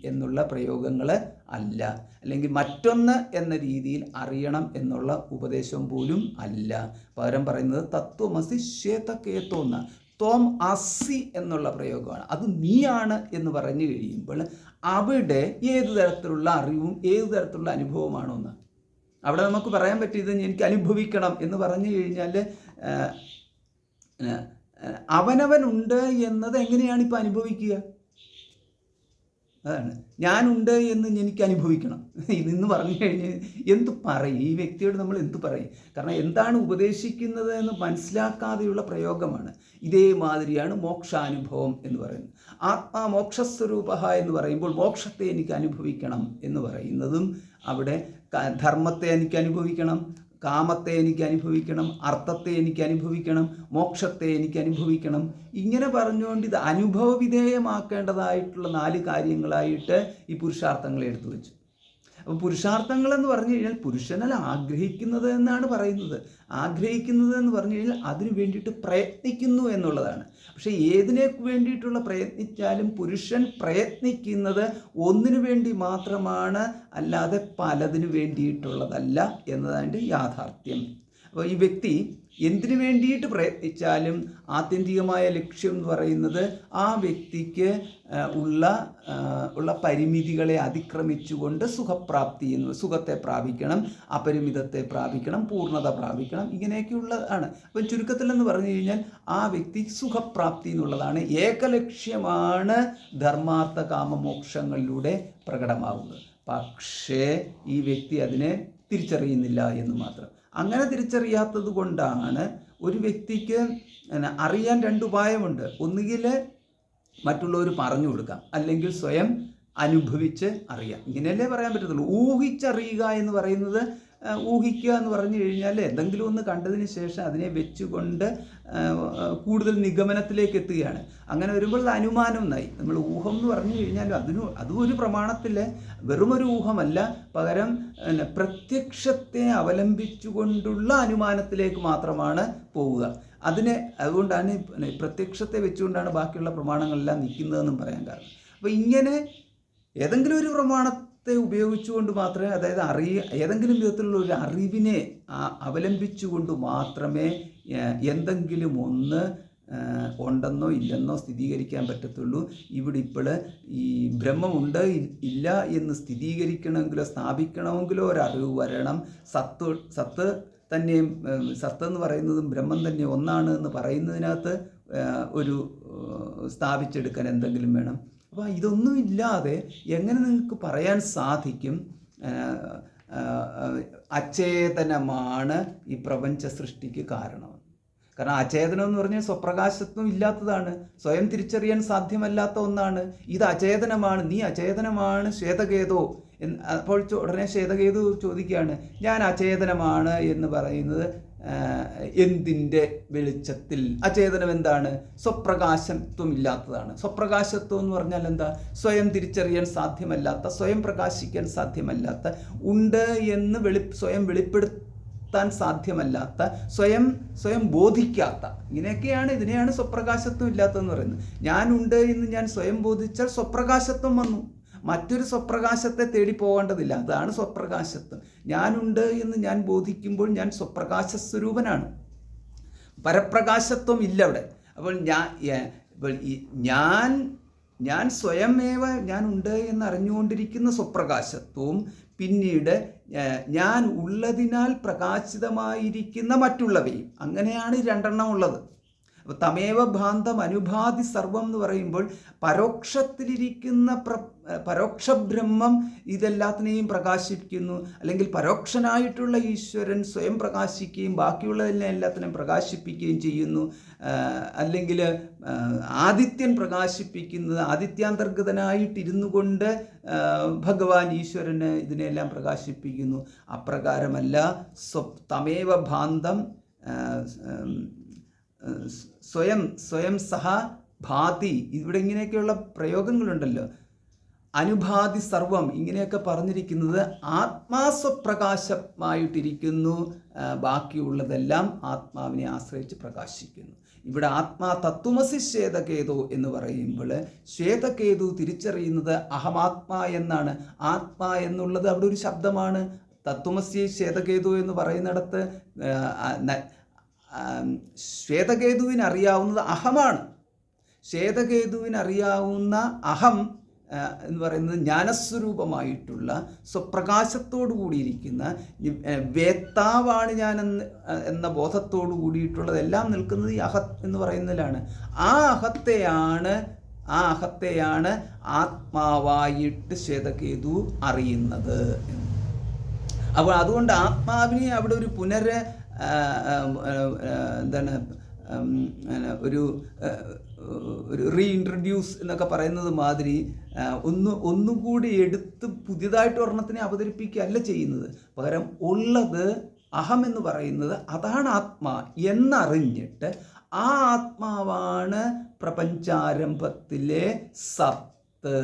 [SPEAKER 1] എന്നുള്ള പ്രയോഗങ്ങൾ അല്ല, അല്ലെങ്കിൽ മറ്റൊന്ന് എന്ന രീതിയിൽ അറിയണം എന്നുള്ള ഉപദേശം പോലും അല്ല. പകരം പറയുന്നത് തത്വമസി ശ്വേതകേതോ, ത്വം അസി എന്നുള്ള പ്രയോഗമാണ്. അത് നീയാണ് എന്ന് പറഞ്ഞു കഴിയുമ്പോൾ അവിടെ ഏത് തരത്തിലുള്ള അറിവും ഏത് തരത്തിലുള്ള അനുഭവമാണോ എന്ന് അവിടെ നമുക്ക് പറയാൻ പറ്റിയത് എനിക്ക് അനുഭവിക്കണം എന്ന് പറഞ്ഞു കഴിഞ്ഞാൽ അവനവനുണ്ട് എന്നത് എങ്ങനെയാണ് ഇപ്പോൾ അനുഭവിക്കുക? അതാണ് ഞാനുണ്ട് എന്ന് എനിക്ക് അനുഭവിക്കണം ഇന്ന് പറഞ്ഞു കഴിഞ്ഞ് എന്തു പറയും? ഈ വ്യക്തിയോട് നമ്മൾ എന്തു പറയും? കാരണം എന്താണ് ഉപദേശിക്കുന്നത് എന്ന് മനസ്സിലാക്കാതെയുള്ള പ്രയോഗമാണ്. ഇതേമാതിരിയാണ് മോക്ഷാനുഭവം എന്ന് പറയുന്നത്. ആത്മാ മോക്ഷസ്വരൂപ എന്ന് പറയുമ്പോൾ മോക്ഷത്തെ എനിക്ക് അനുഭവിക്കണം എന്ന് പറയുന്നതും അവിടെ ധർമ്മത്തെ എനിക്ക് അനുഭവിക്കണം, കാമത്തെ എനിക്ക് അനുഭവിക്കണം, അർത്ഥത്തെ എനിക്ക് അനുഭവിക്കണം, മോക്ഷത്തെ എനിക്ക് അനുഭവിക്കണം, ഇങ്ങനെ പറഞ്ഞുകൊണ്ട് ഇത് അനുഭവ വിധേയമാക്കേണ്ടതായിട്ടുള്ള 4 കാര്യങ്ങളായിട്ട് ഈ പുരുഷാർത്ഥങ്ങളെ എടുത്തു വെച്ചു. അപ്പോൾ പുരുഷാർത്ഥങ്ങൾ എന്ന് പറഞ്ഞു കഴിഞ്ഞാൽ പുരുഷനല്ല ആഗ്രഹിക്കുന്നത് എന്നാണ് പറയുന്നത്. ആഗ്രഹിക്കുന്നത് എന്ന് പറഞ്ഞു കഴിഞ്ഞാൽ അതിനു വേണ്ടിയിട്ട് പ്രയത്നിക്കുന്നു എന്നുള്ളതാണ്. പക്ഷേ ഏതിനെ വേണ്ടിയിട്ടുള്ള പ്രയത്നിച്ചാലും പുരുഷൻ പ്രയത്നിക്കുന്നത് ഒന്നിനു വേണ്ടി മാത്രമാണ്, അല്ലാതെ പലതിനു വേണ്ടിയിട്ടുള്ളതല്ല എന്നതാണ് യാഥാർത്ഥ്യം. അപ്പോൾ ഈ വ്യക്തി എന്തിനു വേണ്ടിയിട്ട് പ്രയത്നിച്ചാലും ആത്യന്തികമായ ലക്ഷ്യം എന്ന് പറയുന്നത് ആ വ്യക്തിക്ക് ഉള്ള പരിമിതികളെ അതിക്രമിച്ചുകൊണ്ട് സുഖപ്രാപ്തി സുഖത്തെ പ്രാപിക്കണം, അപരിമിതത്തെ പ്രാപിക്കണം, പൂർണ്ണത പ്രാപിക്കണം, ഇങ്ങനെയൊക്കെയുള്ളതാണ്. അപ്പം ചുരുക്കത്തിലെന്ന് പറഞ്ഞു കഴിഞ്ഞാൽ ആ വ്യക്തി സുഖപ്രാപ്തി എന്നുള്ളതാണ് ഏകലക്ഷ്യമാണ് ധർമാർത്ഥ കാമമോക്ഷങ്ങളിലൂടെ പ്രകടമാകുന്നത്. പക്ഷേ ഈ വ്യക്തി അതിനെ തിരിച്ചറിയുന്നില്ല എന്ന് മാത്രം. അങ്ങനെ തിരിച്ചറിയാത്തത് കൊണ്ടാണ് ഒരു വ്യക്തിക്ക് അറിയാൻ 2 ഉപായമുണ്ട്. ഒന്നുകിൽ മറ്റുള്ളവർ പറഞ്ഞു കൊടുക്കാം, അല്ലെങ്കിൽ സ്വയം അനുഭവിച്ച് അറിയാം. ഇങ്ങനെയല്ലേ പറയാൻ പറ്റത്തുള്ളൂ. ഊഹിച്ചറിയുക എന്ന് പറയുന്നത്, ഊഹിക്കുക എന്ന് പറഞ്ഞു കഴിഞ്ഞാൽ എന്തെങ്കിലും ഒന്ന് കണ്ടതിന് ശേഷം അതിനെ വെച്ചുകൊണ്ട് കൂടുതൽ നിഗമനത്തിലേക്ക് എത്തുകയാണ്. അങ്ങനെ വരുമ്പോൾ അത് അനുമാനം എന്നായി. നമ്മൾ ഊഹം എന്ന് പറഞ്ഞു കഴിഞ്ഞാൽ അതും ഒരു പ്രമാണത്തിൽ വെറുമൊരു ഊഹമല്ല, പകരം പ്രത്യക്ഷത്തെ അവലംബിച്ചുകൊണ്ടുള്ള അനുമാനത്തിലേക്ക് മാത്രമാണ് പോവുക. അതുകൊണ്ടാണ് പ്രത്യക്ഷത്തെ വെച്ചുകൊണ്ടാണ് ബാക്കിയുള്ള പ്രമാണങ്ങളെല്ലാം നിൽക്കുന്നതെന്നും പറയാൻ കാരണം. അപ്പോൾ ഇങ്ങനെ ഏതെങ്കിലും ഒരു പ്രമാണത്തെ ഉപയോഗിച്ചുകൊണ്ട് മാത്രമേ, അതായത് ഏതെങ്കിലും വിധത്തിലുള്ള ഒരു അറിവിനെ അവലംബിച്ചുകൊണ്ട് മാത്രമേ എന്തെങ്കിലും ഒന്ന് ഉണ്ടെന്നോ ഇല്ലെന്നോ സ്ഥിരീകരിക്കാൻ പറ്റത്തുള്ളൂ. ഇവിടെ ഇപ്പോൾ ഈ ബ്രഹ്മമുണ്ട് ഇല്ല എന്ന് സ്ഥിരീകരിക്കണമെങ്കിലോ സ്ഥാപിക്കണമെങ്കിലോ ഒരറിവ് വരണം. സത്ത് തന്നെയും, സത്തെന്ന് പറയുന്നതും ബ്രഹ്മം തന്നെ ഒന്നാണ് എന്ന് പറയുന്നതിനകത്ത് ഒരു സ്ഥാപിച്ചെടുക്കാൻ എന്തെങ്കിലും വേണം. അപ്പോൾ ഇതൊന്നുമില്ലാതെ എങ്ങനെ നിങ്ങൾക്ക് പറയാൻ സാധിക്കും അചേതനമാണ് ഈ പ്രപഞ്ച സൃഷ്ടിക്ക് കാരണം? കാരണം അചേതനം എന്ന് പറഞ്ഞാൽ സ്വപ്രകാശത്വം ഇല്ലാത്തതാണ്, സ്വയം തിരിച്ചറിയാൻ സാധ്യമല്ലാത്ത ഒന്നാണ്. ഇത് അചേതനമാണ്, നീ അചേതനമാണ് ശ്വേതകേതോ. അപ്പോൾ ഉടനെ ശ്വേതകേതു ചോദിക്കുകയാണ്, ഞാൻ അചേതനമാണ് എന്ന് പറയുന്നത് എന്തിൻ്റെ വെളിച്ചത്തിൽ? അചേതനം എന്താണ്? സ്വപ്രകാശത്വം ഇല്ലാത്തതാണ്. സ്വപ്രകാശത്വം എന്ന് പറഞ്ഞാൽ എന്താ? സ്വയം തിരിച്ചറിയാൻ സാധ്യമല്ലാത്ത, സ്വയം പ്രകാശിക്കാൻ സാധ്യമല്ലാത്ത, ഉണ്ട് എന്ന് സ്വയം ബോധിപ്പിക്കാൻ സാധ്യമല്ലാത്ത, സ്വയം ബോധിക്കാത്ത, ഇതിനെയാണ് സ്വപ്രകാശത്വം ഇല്ലാത്തതെന്ന് പറയുന്നത്. ഞാനുണ്ട് എന്ന് ഞാൻ സ്വയം ബോധിച്ചാൽ സ്വപ്രകാശത്വം വന്നു. മറ്റൊരു സ്വപ്രകാശത്തെ തേടി പോകേണ്ടതില്ല. അതാണ് സ്വപ്രകാശത്വം. ഞാനുണ്ട് എന്ന് ഞാൻ ബോധിക്കുമ്പോൾ ഞാൻ സ്വപ്രകാശ സ്വരൂപനാണ്. പരപ്രകാശത്വം ഇല്ല അവിടെ. അപ്പോൾ ഞാൻ സ്വയമേവ ഞാനുണ്ട് എന്നറിഞ്ഞുകൊണ്ടിരിക്കുന്ന സ്വപ്രകാശത്വവും പിന്നീട് ഞാൻ ഉള്ളതിനാൽ പ്രകാശിതമായിരിക്കുന്ന മറ്റുള്ളവയും, അങ്ങനെയാണ് രണ്ടെണ്ണം ഉള്ളത്. അപ്പോൾ തമേവ ഭാന്തം അനുഭാതി സർവം എന്ന് പറയുമ്പോൾ പരോക്ഷത്തിലിരിക്കുന്ന പരോക്ഷ ബ്രഹ്മം ഇതെല്ലാത്തിനെയും പ്രകാശിപ്പിക്കുന്നു, അല്ലെങ്കിൽ പരോക്ഷനായിട്ടുള്ള ഈശ്വരൻ സ്വയം പ്രകാശിക്കുകയും ബാക്കിയുള്ളതിനെ എല്ലാത്തിനെയും പ്രകാശിപ്പിക്കുകയും ചെയ്യുന്നു. അല്ലെങ്കിൽ ആദിത്യൻ പ്രകാശിപ്പിക്കുന്നത്, ആദിത്യാന്തർഗതനായിട്ടിരുന്നു കൊണ്ട് ഭഗവാൻ ഈശ്വരന് ഇതിനെല്ലാം പ്രകാശിപ്പിക്കുന്നു. അപ്രകാരമല്ല. തമേവ ഭാന്തം സ്വയം സഹ ഭാതി. ഇവിടെ ഇങ്ങനെയൊക്കെയുള്ള പ്രയോഗങ്ങളുണ്ടല്ലോ. അനുഭാതി സർവം ഇങ്ങനെയൊക്കെ പറഞ്ഞിരിക്കുന്നത് ആത്മാസ്വപ്രകാശമായിട്ടിരിക്കുന്നു. ബാക്കിയുള്ളതെല്ലാം ആത്മാവിനെ ആശ്രയിച്ച് പ്രകാശിക്കുന്നു. ഇവിടെ ആത്മാ തത്വമസി ശ്വേതകേതു എന്ന് പറയുമ്പോൾ ശ്വേതകേതു തിരിച്ചറിയുന്നത് അഹമാത്മാ എന്നാണ്. ആത്മാ എന്നുള്ളത് അവിടെ ഒരു ശബ്ദമാണ്. തത്വമസി ശ്വേതകേതു എന്ന് പറയുന്നിടത്ത് ശ്വേതകേതുവിനറിയാവുന്നത് അഹമാണ്. ശ്വേതകേതുവിനറിയാവുന്ന അഹം എന്ന് പറയുന്നത് ജ്ഞാനസ്വരൂപമായിട്ടുള്ള സ്വപ്രകാശത്തോടു കൂടിയിരിക്കുന്ന വേത്താവാണ് ഞാൻ എന്ന ബോധത്തോടു കൂടിയിട്ടുള്ളതെല്ലാം നിൽക്കുന്നത് ഈ അഹത്ത് എന്ന് പറയുന്നതിലാണ്. ആ അഹത്തെയാണ് ആത്മാവായിട്ട് ശ്വേതകേതു അറിയുന്നത്. അപ്പോൾ അതുകൊണ്ട് ആത്മാവിനെ അവിടെ ഒരു ഒരു റീഇൻട്രൊഡ്യൂസ് എന്നൊക്കെ പറയുന്നത് മാതിരി ഒന്നുകൂടി എടുത്ത് പുതിയതായിട്ട് ഒരെണ്ണത്തിനെ അവതരിപ്പിക്കുകയല്ല ചെയ്യുന്നത്. പകരം ഉള്ളത് അഹം എന്ന് പറയുന്നത് അതാണ് ആത്മാ എന്നറിഞ്ഞിട്ട് ആ ആത്മാവാണ് പ്രപഞ്ചാരംഭത്തിലെ സത്ത്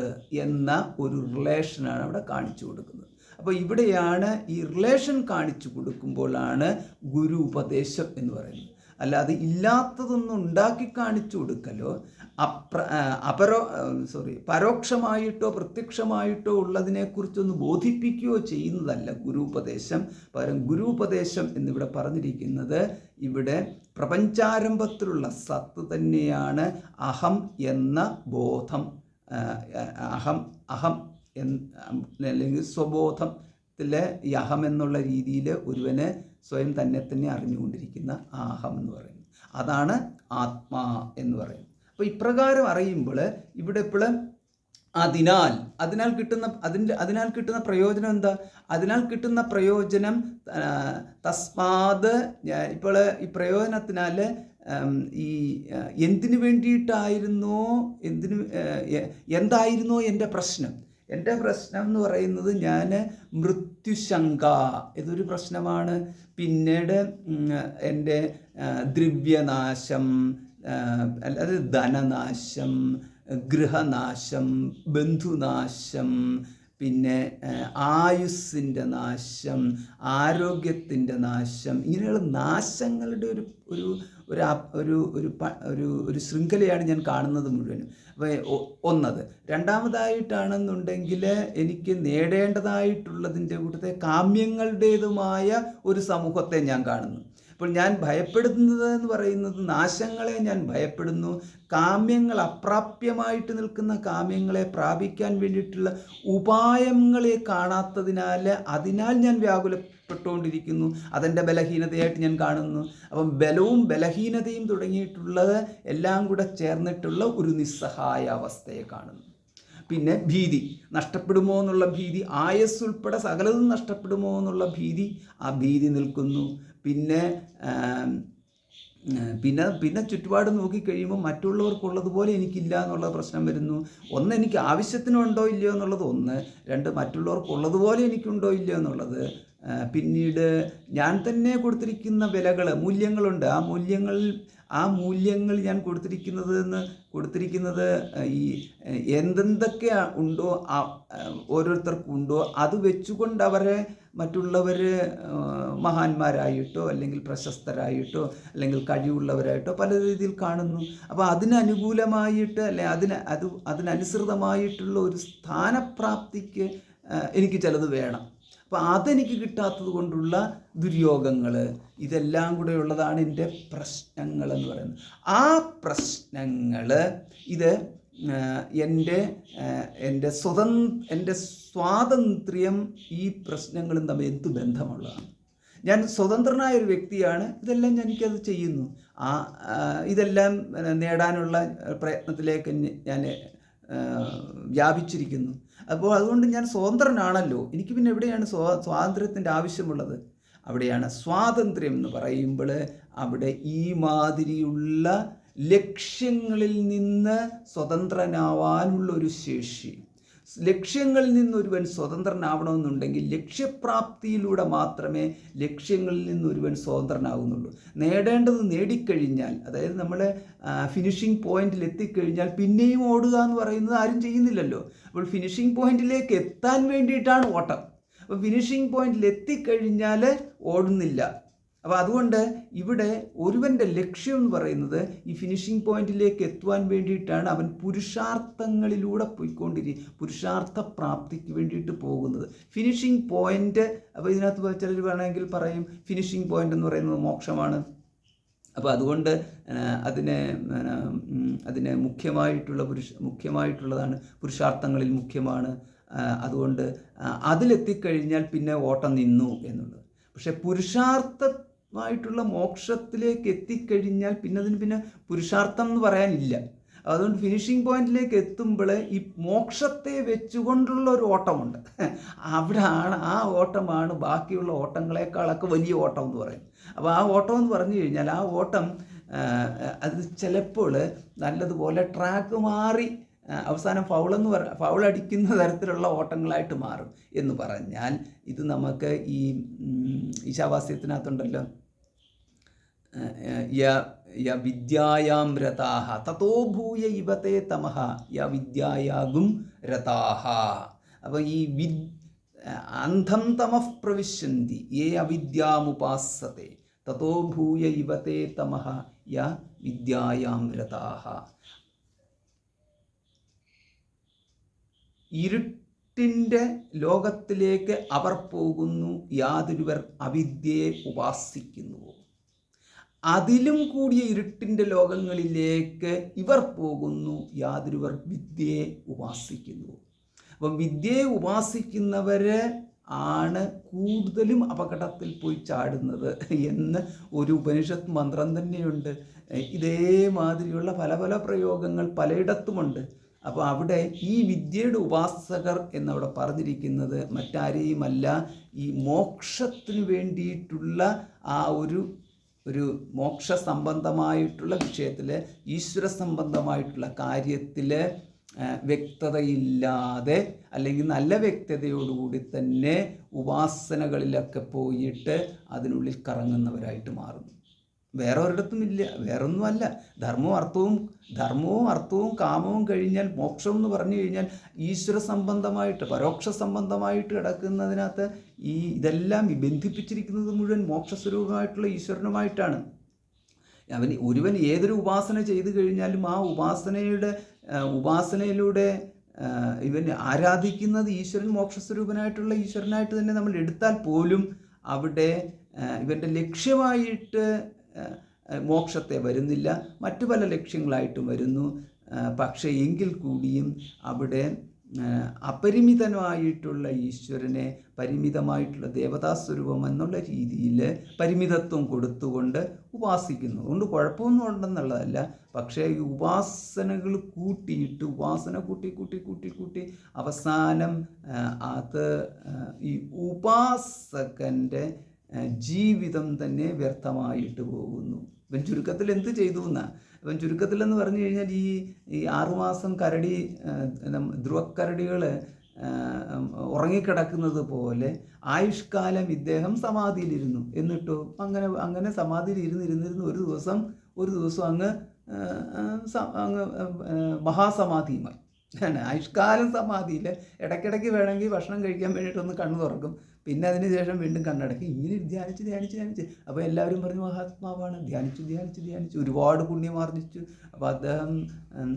[SPEAKER 1] എന്ന ഒരു റിലേഷനാണ് അവിടെ കാണിച്ചു കൊടുക്കുന്നത്. അപ്പോൾ ഇവിടെയാണ് ഈ റിലേഷൻ കാണിച്ചു കൊടുക്കുമ്പോഴാണ് ഗുരു ഉപദേശം എന്ന് പറയുന്നത്. അല്ലാതെ ഇല്ലാത്തതൊന്നും ഉണ്ടാക്കി കാണിച്ചു കൊടുക്കലോ പരോക്ഷമായിട്ടോ പ്രത്യക്ഷമായിട്ടോ ഉള്ളതിനെക്കുറിച്ചൊന്ന് ബോധിപ്പിക്കുകയോ ചെയ്യുന്നതല്ല ഗുരുപദേശം. പകരം ഗുരുപദേശം എന്നിവിടെ പറഞ്ഞിരിക്കുന്നത് ഇവിടെ പ്രപഞ്ചാരംഭത്തിലുള്ള സത്ത് തന്നെയാണ് അഹം എന്ന ബോധം. അഹം അല്ലെങ്കിൽ സ്വബോധത്തിലെ ഈ അഹം എന്നുള്ള രീതിയിൽ ഒരുവന് സ്വയം തന്നെ അറിഞ്ഞുകൊണ്ടിരിക്കുന്ന ആ അഹം എന്ന് പറയുന്നത് അതാണ് ആത്മാ എന്ന് പറയുന്നത്. അപ്പോൾ ഇപ്രകാരം അറിയുമ്പോൾ ഇവിടെ ഇപ്പോൾ അതിനാൽ കിട്ടുന്ന പ്രയോജനം എന്താ? അതിനാൽ കിട്ടുന്ന പ്രയോജനം തസ്മാത് ഇപ്പോൾ ഈ പ്രയോജനത്തിനാൽ ഈ എന്തിനു വേണ്ടിയിട്ടായിരുന്നോ എന്തായിരുന്നോ എൻ്റെ പ്രശ്നം എന്ന് പറയുന്നത് ഞാൻ മൃത്യുശങ്ക ഇതൊരു പ്രശ്നമാണ്. പിന്നീട് എൻ്റെ ദ്രവ്യനാശം, അല്ലാതെ ധനനാശം, ഗൃഹനാശം, ബന്ധുനാശം, പിന്നെ ആയുസ്സിൻ്റെ നാശം, ആരോഗ്യത്തിൻ്റെ നാശം, ഇങ്ങനെയുള്ള നാശങ്ങളുടെ ഒരു ശൃംഖലയാണ് ഞാൻ കാണുന്നത് മുഴുവനും. അപ്പോൾ ഒന്നത്. രണ്ടാമതായിട്ടാണെന്നുണ്ടെങ്കിൽ എനിക്ക് നേടേണ്ടതായിട്ടുള്ളതിൻ്റെ കൂട്ടത്തെ കാമ്യങ്ങളുടേതുമായ ഒരു സമൂഹത്തെ ഞാൻ കാണുന്നു. അപ്പോൾ ഞാൻ ഭയപ്പെടുന്നത് എന്ന് പറയുന്നത് നാശങ്ങളെ ഞാൻ ഭയപ്പെടുന്നു. കാമ്യങ്ങൾ അപ്രാപ്യമായിട്ട് നിൽക്കുന്ന കാമ്യങ്ങളെ പ്രാപിക്കാൻ വേണ്ടിയിട്ടുള്ള ഉപായങ്ങളെ കാണാത്തതിനാൽ ഞാൻ വ്യാകുലപ്പെട്ടുകൊണ്ടിരിക്കുന്നു. അതെൻ്റെ ബലഹീനതയായിട്ട് ഞാൻ കാണുന്നു. അപ്പം ബലവും ബലഹീനതയും തുടങ്ങിയിട്ടുള്ളത് എല്ലാം കൂടെ ചേർന്നിട്ടുള്ള ഒരു നിസ്സഹായ അവസ്ഥയെ കാണുന്നു. പിന്നെ ഭീതി, നഷ്ടപ്പെടുമോ എന്നുള്ള ഭീതി, ആയുസ് ഉൾപ്പെടെ സകലതും നഷ്ടപ്പെടുമോ എന്നുള്ള ഭീതി, ആ ഭീതി നിൽക്കുന്നു. പിന്നെ ചുറ്റുപാട് നോക്കിക്കഴിയുമ്പോൾ മറ്റുള്ളവർക്കുള്ളതുപോലെ എനിക്കില്ല എന്നുള്ള പ്രശ്നം വരുന്നു. ഒന്ന്, എനിക്ക് ആവശ്യത്തിനുണ്ടോ ഇല്ലയോ എന്നുള്ളത് ഒന്ന്. രണ്ട്, മറ്റുള്ളവർക്കുള്ളതുപോലെ എനിക്കുണ്ടോ ഇല്ലയോ എന്നുള്ളത് പിന്നീട് ഞാൻ തന്നെ കൊടുത്തിരിക്കുന്ന വിലകൾ, മൂല്യങ്ങളുണ്ട്. ആ മൂല്യങ്ങൾ ഞാൻ കൊടുത്തിരിക്കുന്നത് ഈ എന്തെന്തൊക്കെ ഉണ്ടോ ഓരോരുത്തർക്കും ഉണ്ടോ അത് വെച്ചുകൊണ്ട് അവരെ മറ്റുള്ളവർ മഹാന്മാരായിട്ടോ അല്ലെങ്കിൽ പ്രശസ്തരായിട്ടോ അല്ലെങ്കിൽ കഴിവുള്ളവരായിട്ടോ പല രീതിയിൽ കാണുന്നു. അപ്പോൾ അതിനനുകൂലമായിട്ട് അല്ലെ അതിനനുസൃതമായിട്ടുള്ള ഒരു സ്ഥാനപ്രാപ്തിക്ക് എനിക്ക് ചിലത് വേണം. അപ്പോൾ അതെനിക്ക് കിട്ടാത്തത് കൊണ്ടുള്ള ദുര്യോഗങ്ങൾ, ഇതെല്ലാം കൂടെ ഉള്ളതാണ് എൻ്റെ പ്രശ്നങ്ങളെന്ന് പറയുന്നത്. ആ പ്രശ്നങ്ങൾ ഇത് എൻ്റെ സ്വാതന്ത്ര്യം ഈ പ്രശ്നങ്ങളും തമ്മിൽ എന്ത് ബന്ധമുള്ളതാണ്? ഞാൻ സ്വതന്ത്രനായ ഒരു വ്യക്തിയാണ്, ഇതെല്ലാം എനിക്കത് ചെയ്യുന്നു. ഇതെല്ലാം നേടാനുള്ള പ്രയത്നത്തിലേക്ക് ഞാൻ വ്യാപിച്ചിരിക്കുന്നു. അപ്പോൾ അതുകൊണ്ട് ഞാൻ സ്വതന്ത്രനാണല്ലോ. എനിക്ക് പിന്നെ എവിടെയാണ് സ്വാതന്ത്ര്യത്തിൻ്റെ ആവശ്യമുള്ളത്? അവിടെയാണ് സ്വാതന്ത്ര്യം എന്ന് പറയുമ്പോൾ അവിടെ ഈ മാതിരിയുള്ള ലക്ഷ്യങ്ങളിൽ നിന്ന് സ്വതന്ത്രനാവാനുള്ള ഒരു ശേഷി. ലക്ഷ്യങ്ങളിൽ നിന്ന് ഒരുവൻ സ്വതന്ത്രനാവണമെന്നുണ്ടെങ്കിൽ ലക്ഷ്യപ്രാപ്തിയിലൂടെ മാത്രമേ ലക്ഷ്യങ്ങളിൽ നിന്ന് ഒരുവൻ സ്വതന്ത്രനാകുന്നുള്ളൂ. നേടേണ്ടത് നേടിക്കഴിഞ്ഞാൽ, അതായത് നമ്മൾ ഫിനിഷിംഗ് പോയിന്റിൽ എത്തിക്കഴിഞ്ഞാൽ പിന്നെയും ഓടുക എന്ന് പറയുന്നത് ആരും ചെയ്യുന്നില്ലല്ലോ. അപ്പോൾ ഫിനിഷിംഗ് പോയിന്റിലേക്ക് എത്താൻ വേണ്ടിയിട്ടാണ് ഓട്ടം. അപ്പോൾ ഫിനിഷിംഗ് പോയിന്റിൽ എത്തിക്കഴിഞ്ഞാൽ ഓടുന്നില്ല. അപ്പോൾ അതുകൊണ്ട് ഇവിടെ ഒരുവൻ്റെ ലക്ഷ്യം എന്ന് പറയുന്നത് ഈ ഫിനിഷിംഗ് പോയിന്റിലേക്ക് എത്തുവാൻ വേണ്ടിയിട്ടാണ്. അവൻ പുരുഷാർത്ഥങ്ങളിലൂടെ പുരുഷാർത്ഥ പ്രാപ്തിക്ക് വേണ്ടിയിട്ട് പോകുന്നത്. ഫിനിഷിംഗ് പോയിന്റ്, അപ്പോൾ ഇതിനകത്ത് ചിലർ വേണമെങ്കിൽ പറയും ഫിനിഷിംഗ് പോയിന്റ് എന്ന് പറയുന്നത് മോക്ഷമാണ്. അപ്പോൾ അതുകൊണ്ട് അതിനെ മുഖ്യമായിട്ടുള്ളതാണ്, പുരുഷാർത്ഥങ്ങളിൽ മുഖ്യമാണ്. അതുകൊണ്ട് അതിലെത്തിക്കഴിഞ്ഞാൽ പിന്നെ ഓട്ടം നിന്നു എന്നുള്ളത്. പക്ഷെ പുരുഷാർത്ഥമായിട്ടുള്ള മോക്ഷത്തിലേക്ക് എത്തിക്കഴിഞ്ഞാൽ പിന്നെ പുരുഷാർത്ഥം എന്ന് പറയാനില്ല. അതുകൊണ്ട് ഫിനിഷിംഗ് പോയിന്റിലേക്ക് എത്തുമ്പോൾ ഈ മോക്ഷത്തെ വെച്ചുകൊണ്ടുള്ള ഒരു ഓട്ടമുണ്ട്. ആ ഓട്ടമാണ് ബാക്കിയുള്ള ഓട്ടങ്ങളെക്കാളൊക്കെ വലിയ ഓട്ടം എന്ന് പറയുന്നത്. അപ്പോൾ ആ ഓട്ടം എന്ന് പറഞ്ഞു കഴിഞ്ഞാൽ ആ ഓട്ടം അത് ചിലപ്പോൾ നല്ലതുപോലെ ട്രാക്ക് മാറി അവസാനം ഫൗൾ അടിക്കുന്ന തരത്തിലുള്ള ഓട്ടങ്ങളായിട്ട് മാറും എന്ന് പറഞ്ഞാൽ, ഇത് നമുക്ക് ഈ ഈശാവാസ്യത്തിനകത്തുണ്ടല്ലോ, വിദ്യായാം രതാഹ തതോ ഭൂയ ഇവതേ തമഹ വിദ്യായാകും രതാഹ. അപ്പോൾ ഈ അന്ധം തമഃ പ്രവിശന്തി യേ അവിദ്യാമുപാസത്തെ തതോ ഭൂയ ഇവതേ തമഹ വിദ്യായാം രതാഹ. ഇരുട്ടിൻ്റെ ലോകത്തിലേക്ക് അവർ പോകുന്നു, യാതൊരുവർ അവിദ്യയെ ഉപാസിക്കുന്നുവോ. അതിലും കൂടിയ ഇരുട്ടിൻ്റെ ലോകങ്ങളിലേക്ക് ഇവർ പോകുന്നു, യാതൊരുവർ വിദ്യയെ ഉപാസിക്കുന്നുവോ. അപ്പം വിദ്യയെ ഉപാസിക്കുന്നവർ ആണ് കൂടുതലും അപകടത്തിൽ പോയി ചാടുന്നത് എന്ന് ഒരു ഉപനിഷത്ത് മന്ത്രം തന്നെയുണ്ട്. ഇതേമാതിരിയുള്ള പല പല പ്രയോഗങ്ങൾ പലയിടത്തുമുണ്ട്. അപ്പോൾ അവിടെ ഈ വിദ്യയുടെ ഉപാസകർ എന്നവിടെ പറഞ്ഞിരിക്കുന്നത് മറ്റാരെയുമല്ല, ഈ മോക്ഷത്തിന് വേണ്ടിയിട്ടുള്ള ആ ഒരു മോക്ഷ സംബന്ധമായിട്ടുള്ള വിഷയത്തിൽ, ഈശ്വര സംബന്ധമായിട്ടുള്ള കാര്യത്തിൽ വ്യക്തതയില്ലാതെ അല്ലെങ്കിൽ നല്ല വ്യക്തതയോടുകൂടി തന്നെ ഉപാസനകളിലൊക്കെ പോയിട്ട് അതിനുള്ളിൽ കറങ്ങുന്നവരായിട്ട് മാറുന്നു. വേറെ ഒരിടത്തും ഇല്ല, വേറൊന്നുമല്ല. ധർമ്മവും അർത്ഥവും കാമവും കഴിഞ്ഞാൽ മോക്ഷം എന്ന് പറഞ്ഞു കഴിഞ്ഞാൽ ഈശ്വര സംബന്ധമായിട്ട് പരോക്ഷ സംബന്ധമായിട്ട് കിടക്കുന്നതിനകത്ത് ഇതെല്ലാം ബന്ധിപ്പിച്ചിരിക്കുന്നത് മുഴുവൻ മോക്ഷസ്വരൂപമായിട്ടുള്ള ഈശ്വരനുമായിട്ടാണ്. ഒരുവൻ ഏതൊരു ഉപാസന ചെയ്തു കഴിഞ്ഞാലും ആ ഉപാസനയിലൂടെ ഇവൻ ആരാധിക്കുന്നത് ഈശ്വരൻ, മോക്ഷസ്വരൂപനായിട്ടുള്ള ഈശ്വരനായിട്ട് തന്നെ നമ്മൾ എടുത്താൽ പോലും അവിടെ ഇവൻ്റെ ലക്ഷ്യമായിട്ട് മോക്ഷത്തെ വരുന്നില്ല, മറ്റു പല ലക്ഷ്യങ്ങളായിട്ടും വരുന്നു. പക്ഷേ എങ്കിൽ കൂടിയും അവിടെ അപരിമിതമായിട്ടുള്ള ഈശ്വരനെ പരിമിതമായിട്ടുള്ള ദേവതാസ്വരൂപം എന്നുള്ള രീതിയിൽ പരിമിതത്വം കൊടുത്തുകൊണ്ട് ഉപാസിക്കുന്നു. അതുകൊണ്ട് കുഴപ്പമൊന്നും ഉണ്ടെന്നുള്ളതല്ല. പക്ഷേ ഈ ഉപാസനകൾ ഉപാസന കൂട്ടി അവസാനം അത് ഈ ഉപാസകൻ്റെ ജീവിതം തന്നെ വ്യർത്ഥമായിട്ട് പോകുന്നു. ഇവൻ ചുരുക്കത്തിൽ എന്ത് ചെയ്തു എന്നാ? ഇവൻ ചുരുക്കത്തിലെന്ന് പറഞ്ഞു കഴിഞ്ഞാൽ ഈ 6 മാസം ധ്രുവക്കരടികൾ ഉറങ്ങിക്കിടക്കുന്നത് പോലെ ആയുഷ്കാലം ഇദ്ദേഹം സമാധിയിലിരുന്നു. എന്നിട്ടോ അങ്ങനെ സമാധിയിൽ ഇരുന്നിരുന്നിരുന്ന് ഒരു ദിവസം അങ്ങ് മഹാസമാധിയുമായി. ആയുഷ്കാലം സമാധിയിൽ ഇടയ്ക്കിടയ്ക്ക് വേണമെങ്കിൽ ഭക്ഷണം കഴിക്കാൻ വേണ്ടിയിട്ടൊന്ന് കണ്ണു തുറക്കും, പിന്നെ അതിന് ശേഷം വീണ്ടും കണ്ണടക്കി ഇങ്ങനെ ധ്യാനിച്ച് അപ്പോൾ എല്ലാവരും പറഞ്ഞു മഹാത്മാവാണ്. ധ്യാനിച്ചു ഒരുപാട് പുണ്യമാർജിച്ചു. അപ്പോൾ അദ്ദേഹം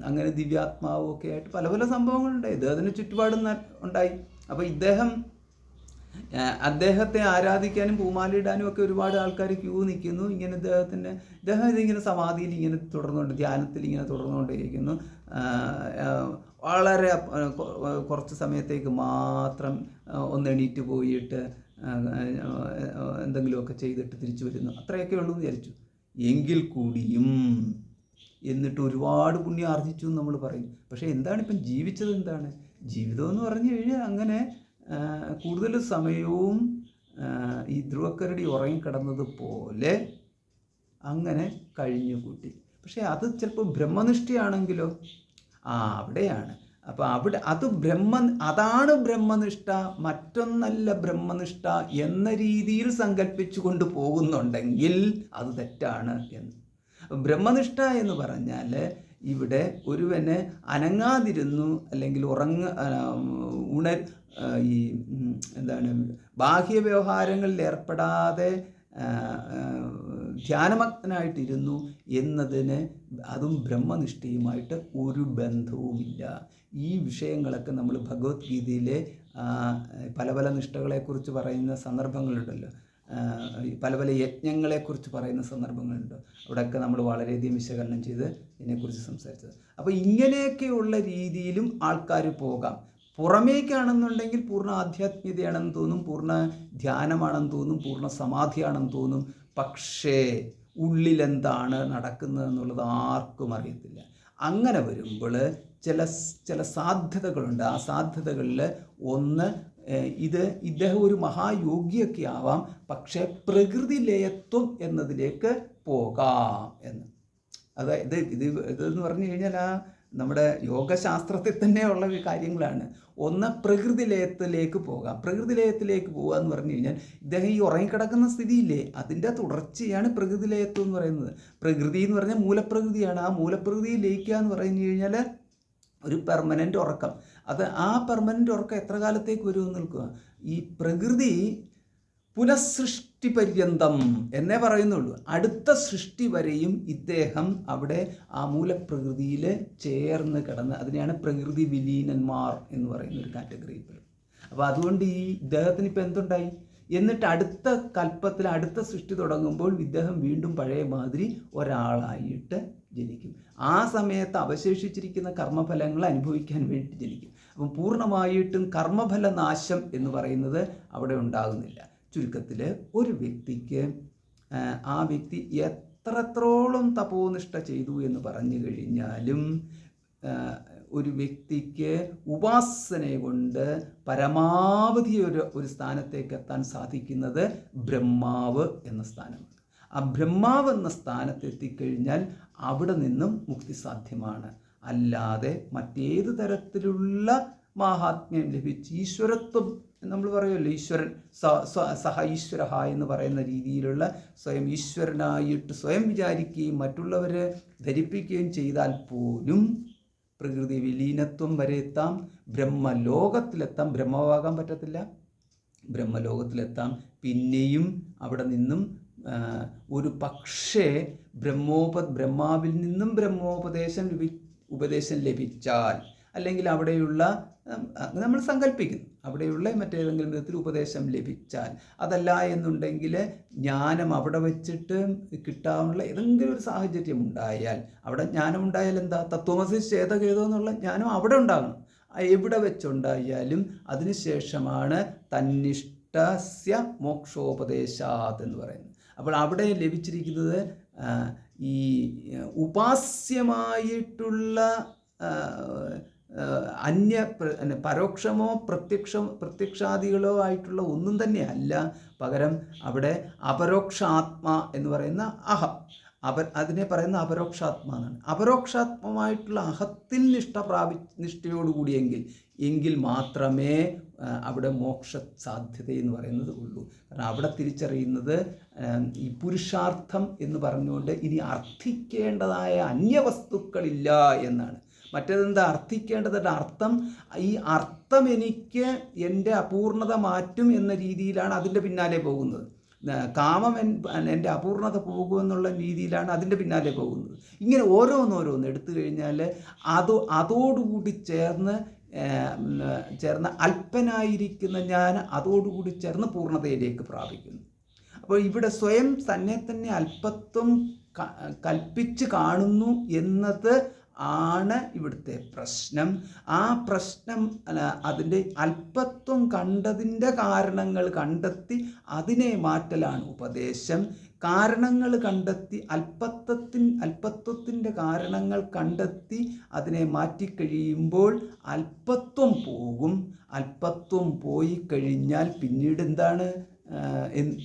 [SPEAKER 1] അങ്ങനെ ദിവ്യാത്മാവും ഒക്കെ ആയിട്ട് പല പല സംഭവങ്ങളുണ്ടായി. ഇദ്ദേഹത്തിന് ചുറ്റുപാടും ഉണ്ടായി. അപ്പോൾ അദ്ദേഹത്തെ ആരാധിക്കാനും പൂമാലയിടാനും ഒക്കെ ഒരുപാട് ആൾക്കാർ ക്യൂ നിൽക്കുന്നു. ഇങ്ങനെ ഇദ്ദേഹം ഇതിങ്ങനെ സമാധിയിൽ ഇങ്ങനെ ധ്യാനത്തിൽ ഇങ്ങനെ തുടർന്നുകൊണ്ടിരിക്കുന്നു. വളരെ കുറച്ച് സമയത്തേക്ക് മാത്രം ഒന്ന് എണീറ്റ് പോയിട്ട് എന്തെങ്കിലുമൊക്കെ ചെയ്തിട്ട് തിരിച്ചു വരുന്നു. അത്രയൊക്കെ ഉള്ളൂ എന്ന് വിചാരിച്ചു. എങ്കിൽ കൂടിയും എന്നിട്ട് ഒരുപാട് പുണ്യം ആർജിച്ചു എന്ന് നമ്മൾ പറയും. പക്ഷേ ഇപ്പം ജീവിച്ചത് എന്താണ്? ജീവിതം എന്ന് പറഞ്ഞു കഴിഞ്ഞാൽ അങ്ങനെ കൂടുതൽ സമയവും ഈ ധ്രുവക്കരടി ഉറങ്ങിക്കിടന്നത് പോലെ അങ്ങനെ കഴിഞ്ഞു കൂട്ടി. പക്ഷേ അത് ചിലപ്പോൾ ബ്രഹ്മനിഷ്ഠയാണെങ്കിലോ അവിടെയാണ്. അപ്പോൾ അതാണ് ബ്രഹ്മനിഷ്ഠ, മറ്റൊന്നല്ല ബ്രഹ്മനിഷ്ഠ എന്ന രീതിയിൽ സങ്കല്പിച്ചു കൊണ്ട് പോകുന്നുണ്ടെങ്കിൽ അത് തെറ്റാണ് എന്ന്. ബ്രഹ്മനിഷ്ഠ എന്ന് പറഞ്ഞാൽ ഇവിടെ ഒരുവന് അനങ്ങാതിരുന്നു അല്ലെങ്കിൽ ബാഹ്യ വ്യവഹാരങ്ങളിൽ ഏർപ്പെടാതെ ധ്യാനമഗ്നായിട്ടിരുന്നു എന്നതിന് അതും ബ്രഹ്മനിഷ്ഠയുമായിട്ട് ഒരു ബന്ധവുമില്ല. ഈ വിഷയങ്ങളൊക്കെ നമ്മൾ ഭഗവത്ഗീതയിലെ പല പല നിഷ്ഠകളെക്കുറിച്ച് പറയുന്ന സന്ദർഭങ്ങളുണ്ടല്ലോ, പല പല യജ്ഞങ്ങളെക്കുറിച്ച് പറയുന്ന സന്ദർഭങ്ങളുണ്ട്. അവിടെയൊക്കെ നമ്മൾ വളരെയധികം വിശകലനം ചെയ്ത് ഇതിനെക്കുറിച്ച് സംസാരിച്ചത്. അപ്പോൾ ഇങ്ങനെയൊക്കെയുള്ള രീതിയിലും ആൾക്കാർ പോകാം. പുറമേക്കാണെന്നുണ്ടെങ്കിൽ പൂർണ്ണ ആധ്യാത്മികതയാണെന്ന് തോന്നും, പൂർണ്ണ ധ്യാനമാണെന്ന് തോന്നും, പൂർണ്ണ സമാധിയാണെന്ന് തോന്നും. പക്ഷേ ഉള്ളിലെന്താണ് നടക്കുന്നതെന്നുള്ളത് ആർക്കും അറിയത്തില്ല. അങ്ങനെ വരുമ്പോൾ ചില സാധ്യതകളുണ്ട്. ആ സാധ്യതകളിൽ ഒന്ന്, ഇദ്ദേഹം ഒരു മഹായോഗിയൊക്കെ ആവാം, പക്ഷേ പ്രകൃതി ലയത്വം എന്നതിലേക്ക് പോകാം എന്ന്. അതായത് ഇതെന്ന് പറഞ്ഞു കഴിഞ്ഞാൽ നമ്മുടെ യോഗശാസ്ത്രത്തിൽ തന്നെയുള്ള കാര്യങ്ങളാണ്. ഒന്ന്, പ്രകൃതി ലയത്തിലേക്ക് പോകാം. പ്രകൃതി ലയത്തിലേക്ക് പോകുക എന്ന് പറഞ്ഞു കഴിഞ്ഞാൽ ഇദ്ദേഹം ഈ ഉറങ്ങിക്കിടക്കുന്ന സ്ഥിതിയില്ലേ, അതിൻ്റെ തുടർച്ചയാണ് പ്രകൃതി ലയത്വം എന്ന് പറയുന്നത്. പ്രകൃതി എന്ന് പറഞ്ഞാൽ മൂലപ്രകൃതിയാണ്. ആ മൂലപ്രകൃതിയിൽ ലയിക്കുക എന്ന് പറഞ്ഞു കഴിഞ്ഞാൽ ഒരു പെർമനൻ്റ് ഉറക്കം. ആ പെർമനൻ്റ് ഉറക്കം എത്ര കാലത്തേക്ക് വരുമെന്ന് നിൽക്കുക? ഈ പ്രകൃതി പുനഃസൃഷ്ടി പര്യന്തം എന്നേ പറയുന്നുള്ളൂ. അടുത്ത സൃഷ്ടി വരെയും ഇദ്ദേഹം അവിടെ ആ മൂലപ്രകൃതിയിൽ ചേർന്ന് കിടന്ന്, അതിനെയാണ് പ്രകൃതി വിലീനന്മാർ എന്ന് പറയുന്ന ഒരു കാറ്റഗറിയിൽ പെടും. അപ്പോൾ അതുകൊണ്ട് ഈ ഇദ്ദേഹത്തിന് ഇപ്പം എന്തുണ്ടായി? എന്നിട്ട് അടുത്ത കൽപ്പത്തിൽ അടുത്ത സൃഷ്ടി തുടങ്ങുമ്പോൾ ഇദ്ദേഹം വീണ്ടും പഴയ മാതിരി ഒരാളായിട്ട് ജനിക്കും. ആ സമയത്ത് അവശേഷിച്ചിരിക്കുന്ന കർമ്മഫലങ്ങൾ അനുഭവിക്കാൻ വേണ്ടി ജനിക്കും. അപ്പം പൂർണ്ണമായിട്ടും കർമ്മഫല നാശം എന്ന് പറയുന്നത് അവിടെ ഉണ്ടാകുന്നില്ല. ചുരുക്കത്തിൽ ഒരു വ്യക്തിക്ക് ആ വ്യക്തി എത്രത്തോളം തപോനിഷ്ഠ ചെയ്തു എന്ന് പറഞ്ഞു കഴിഞ്ഞാലും ഒരു വ്യക്തിക്ക് ഉപാസന കൊണ്ട് പരമാവധി ഒരു സ്ഥാനത്തേക്ക് എത്താൻ സാധിക്കുന്നത് ബ്രഹ്മാവ് എന്ന സ്ഥാനമാണ്. ആ ബ്രഹ്മാവ് എന്ന സ്ഥാനത്തെത്തിക്കഴിഞ്ഞാൽ അവിടെ നിന്നും മുക്തി സാധ്യമാണ്. അല്ലാതെ മറ്റേത് തരത്തിലുള്ള മാഹാത്മ്യം ലഭിച്ച് ഈശ്വരത്വം നമ്മൾ പറയുമല്ലോ, ഈശ്വരൻ സഹ ഈശ്വര എന്ന് പറയുന്ന രീതിയിലുള്ള സ്വയം ഈശ്വരനായിട്ട് സ്വയം വിചാരിക്കുകയും മറ്റുള്ളവരെ ധരിപ്പിക്കുകയും ചെയ്താൽ പോലും പ്രകൃതി വിലീനത്വം വരെ എത്താം, ബ്രഹ്മലോകത്തിലെത്താം. ബ്രഹ്മമാകാൻ പറ്റത്തില്ല, ബ്രഹ്മലോകത്തിലെത്താം. പിന്നെയും അവിടെ നിന്നും ഒരു പക്ഷേ ബ്രഹ്മാവിൽ നിന്നും ഉപദേശം ലഭിച്ചാൽ, അല്ലെങ്കിൽ അവിടെയുള്ള നമ്മൾ സങ്കല്പിക്കുന്നു അവിടെയുള്ള മറ്റേതെങ്കിലും വിധത്തിൽ ഉപദേശം ലഭിച്ചാൽ, അതല്ല എന്നുണ്ടെങ്കിൽ ജ്ഞാനം അവിടെ വെച്ചിട്ട് കിട്ടാനുള്ള ഏതെങ്കിലും ഒരു സാഹചര്യം ഉണ്ടായാൽ, അവിടെ ജ്ഞാനം ഉണ്ടായാൽ എന്താ, തത്വമസി ചേതകേതോ എന്നുള്ള ജ്ഞാനം അവിടെ ഉണ്ടാകണം. എവിടെ വെച്ചുണ്ടായാലും അതിനുശേഷമാണ് തന്നിഷ്ടസ്യ മോക്ഷോപദേശാത് എന്ന് പറയുന്നത്. അപ്പോൾ അവിടെ ലഭിച്ചിരിക്കുന്നത് ഈ ഉപാസ്യമായിട്ടുള്ള പരോക്ഷമോ പ്രത്യക്ഷാദികളോ ആയിട്ടുള്ള ഒന്നും തന്നെയല്ല. പകരം അവിടെ അപരോക്ഷ ആത്മ എന്ന് പറയുന്ന അഹം, അതിനെ പറയുന്ന അപരോക്ഷാത്മ എന്നാണ്. അപരോക്ഷാത്മമായിട്ടുള്ള അഹത്തിൽ എങ്കിൽ മാത്രമേ അവിടെ മോക്ഷ സാധ്യത എന്ന് പറയുന്നത് ഉള്ളൂ. കാരണം അവിടെ തിരിച്ചറിയുന്നത് ഈ പുരുഷാർത്ഥം എന്ന് പറഞ്ഞുകൊണ്ട് ഇനി അർത്ഥിക്കേണ്ടതായ അന്യവസ്തുക്കളില്ല എന്നാണ്. മറ്റേതെന്താ അർത്ഥിക്കേണ്ടതിൻ്റെ അർത്ഥം, ഈ അർത്ഥം എനിക്ക് എൻ്റെ അപൂർണത മാറ്റും എന്ന രീതിയിലാണ് അതിൻ്റെ പിന്നാലെ പോകുന്നത്. കാമം എൻ്റെ അപൂർണത പോകുമെന്നുള്ള രീതിയിലാണ് അതിൻ്റെ പിന്നാലെ പോകുന്നത്. ഇങ്ങനെ ഓരോന്നോരോന്ന് എടുത്തു കഴിഞ്ഞാൽ അതോടുകൂടി ചേർന്ന് അല്പനായിരിക്കുന്ന ഞാൻ അതോടുകൂടി ചേർന്ന് പൂർണ്ണതയിലേക്ക് പ്രാപിക്കുന്നു. അപ്പോൾ ഇവിടെ സ്വയം തന്നെ അല്പത്വം കൽപ്പിച്ച് കാണുന്നു എന്നത് ആണ് ഇവിടുത്തെ പ്രശ്നം. ആ പ്രശ്നം അതിൻ്റെ അല്പത്വം കണ്ടതിൻ്റെ കാരണങ്ങൾ കണ്ടെത്തി അതിനെ മാറ്റലാണ് ഉപദേശം. കാരണങ്ങൾ കണ്ടെത്തി അല്പത്വത്തിൻ്റെ കാരണങ്ങൾ കണ്ടെത്തി അതിനെ മാറ്റിക്കഴിയുമ്പോൾ അല്പത്വം പോകും. അല്പത്വം പോയി കഴിഞ്ഞാൽ പിന്നീട് എന്താണ്?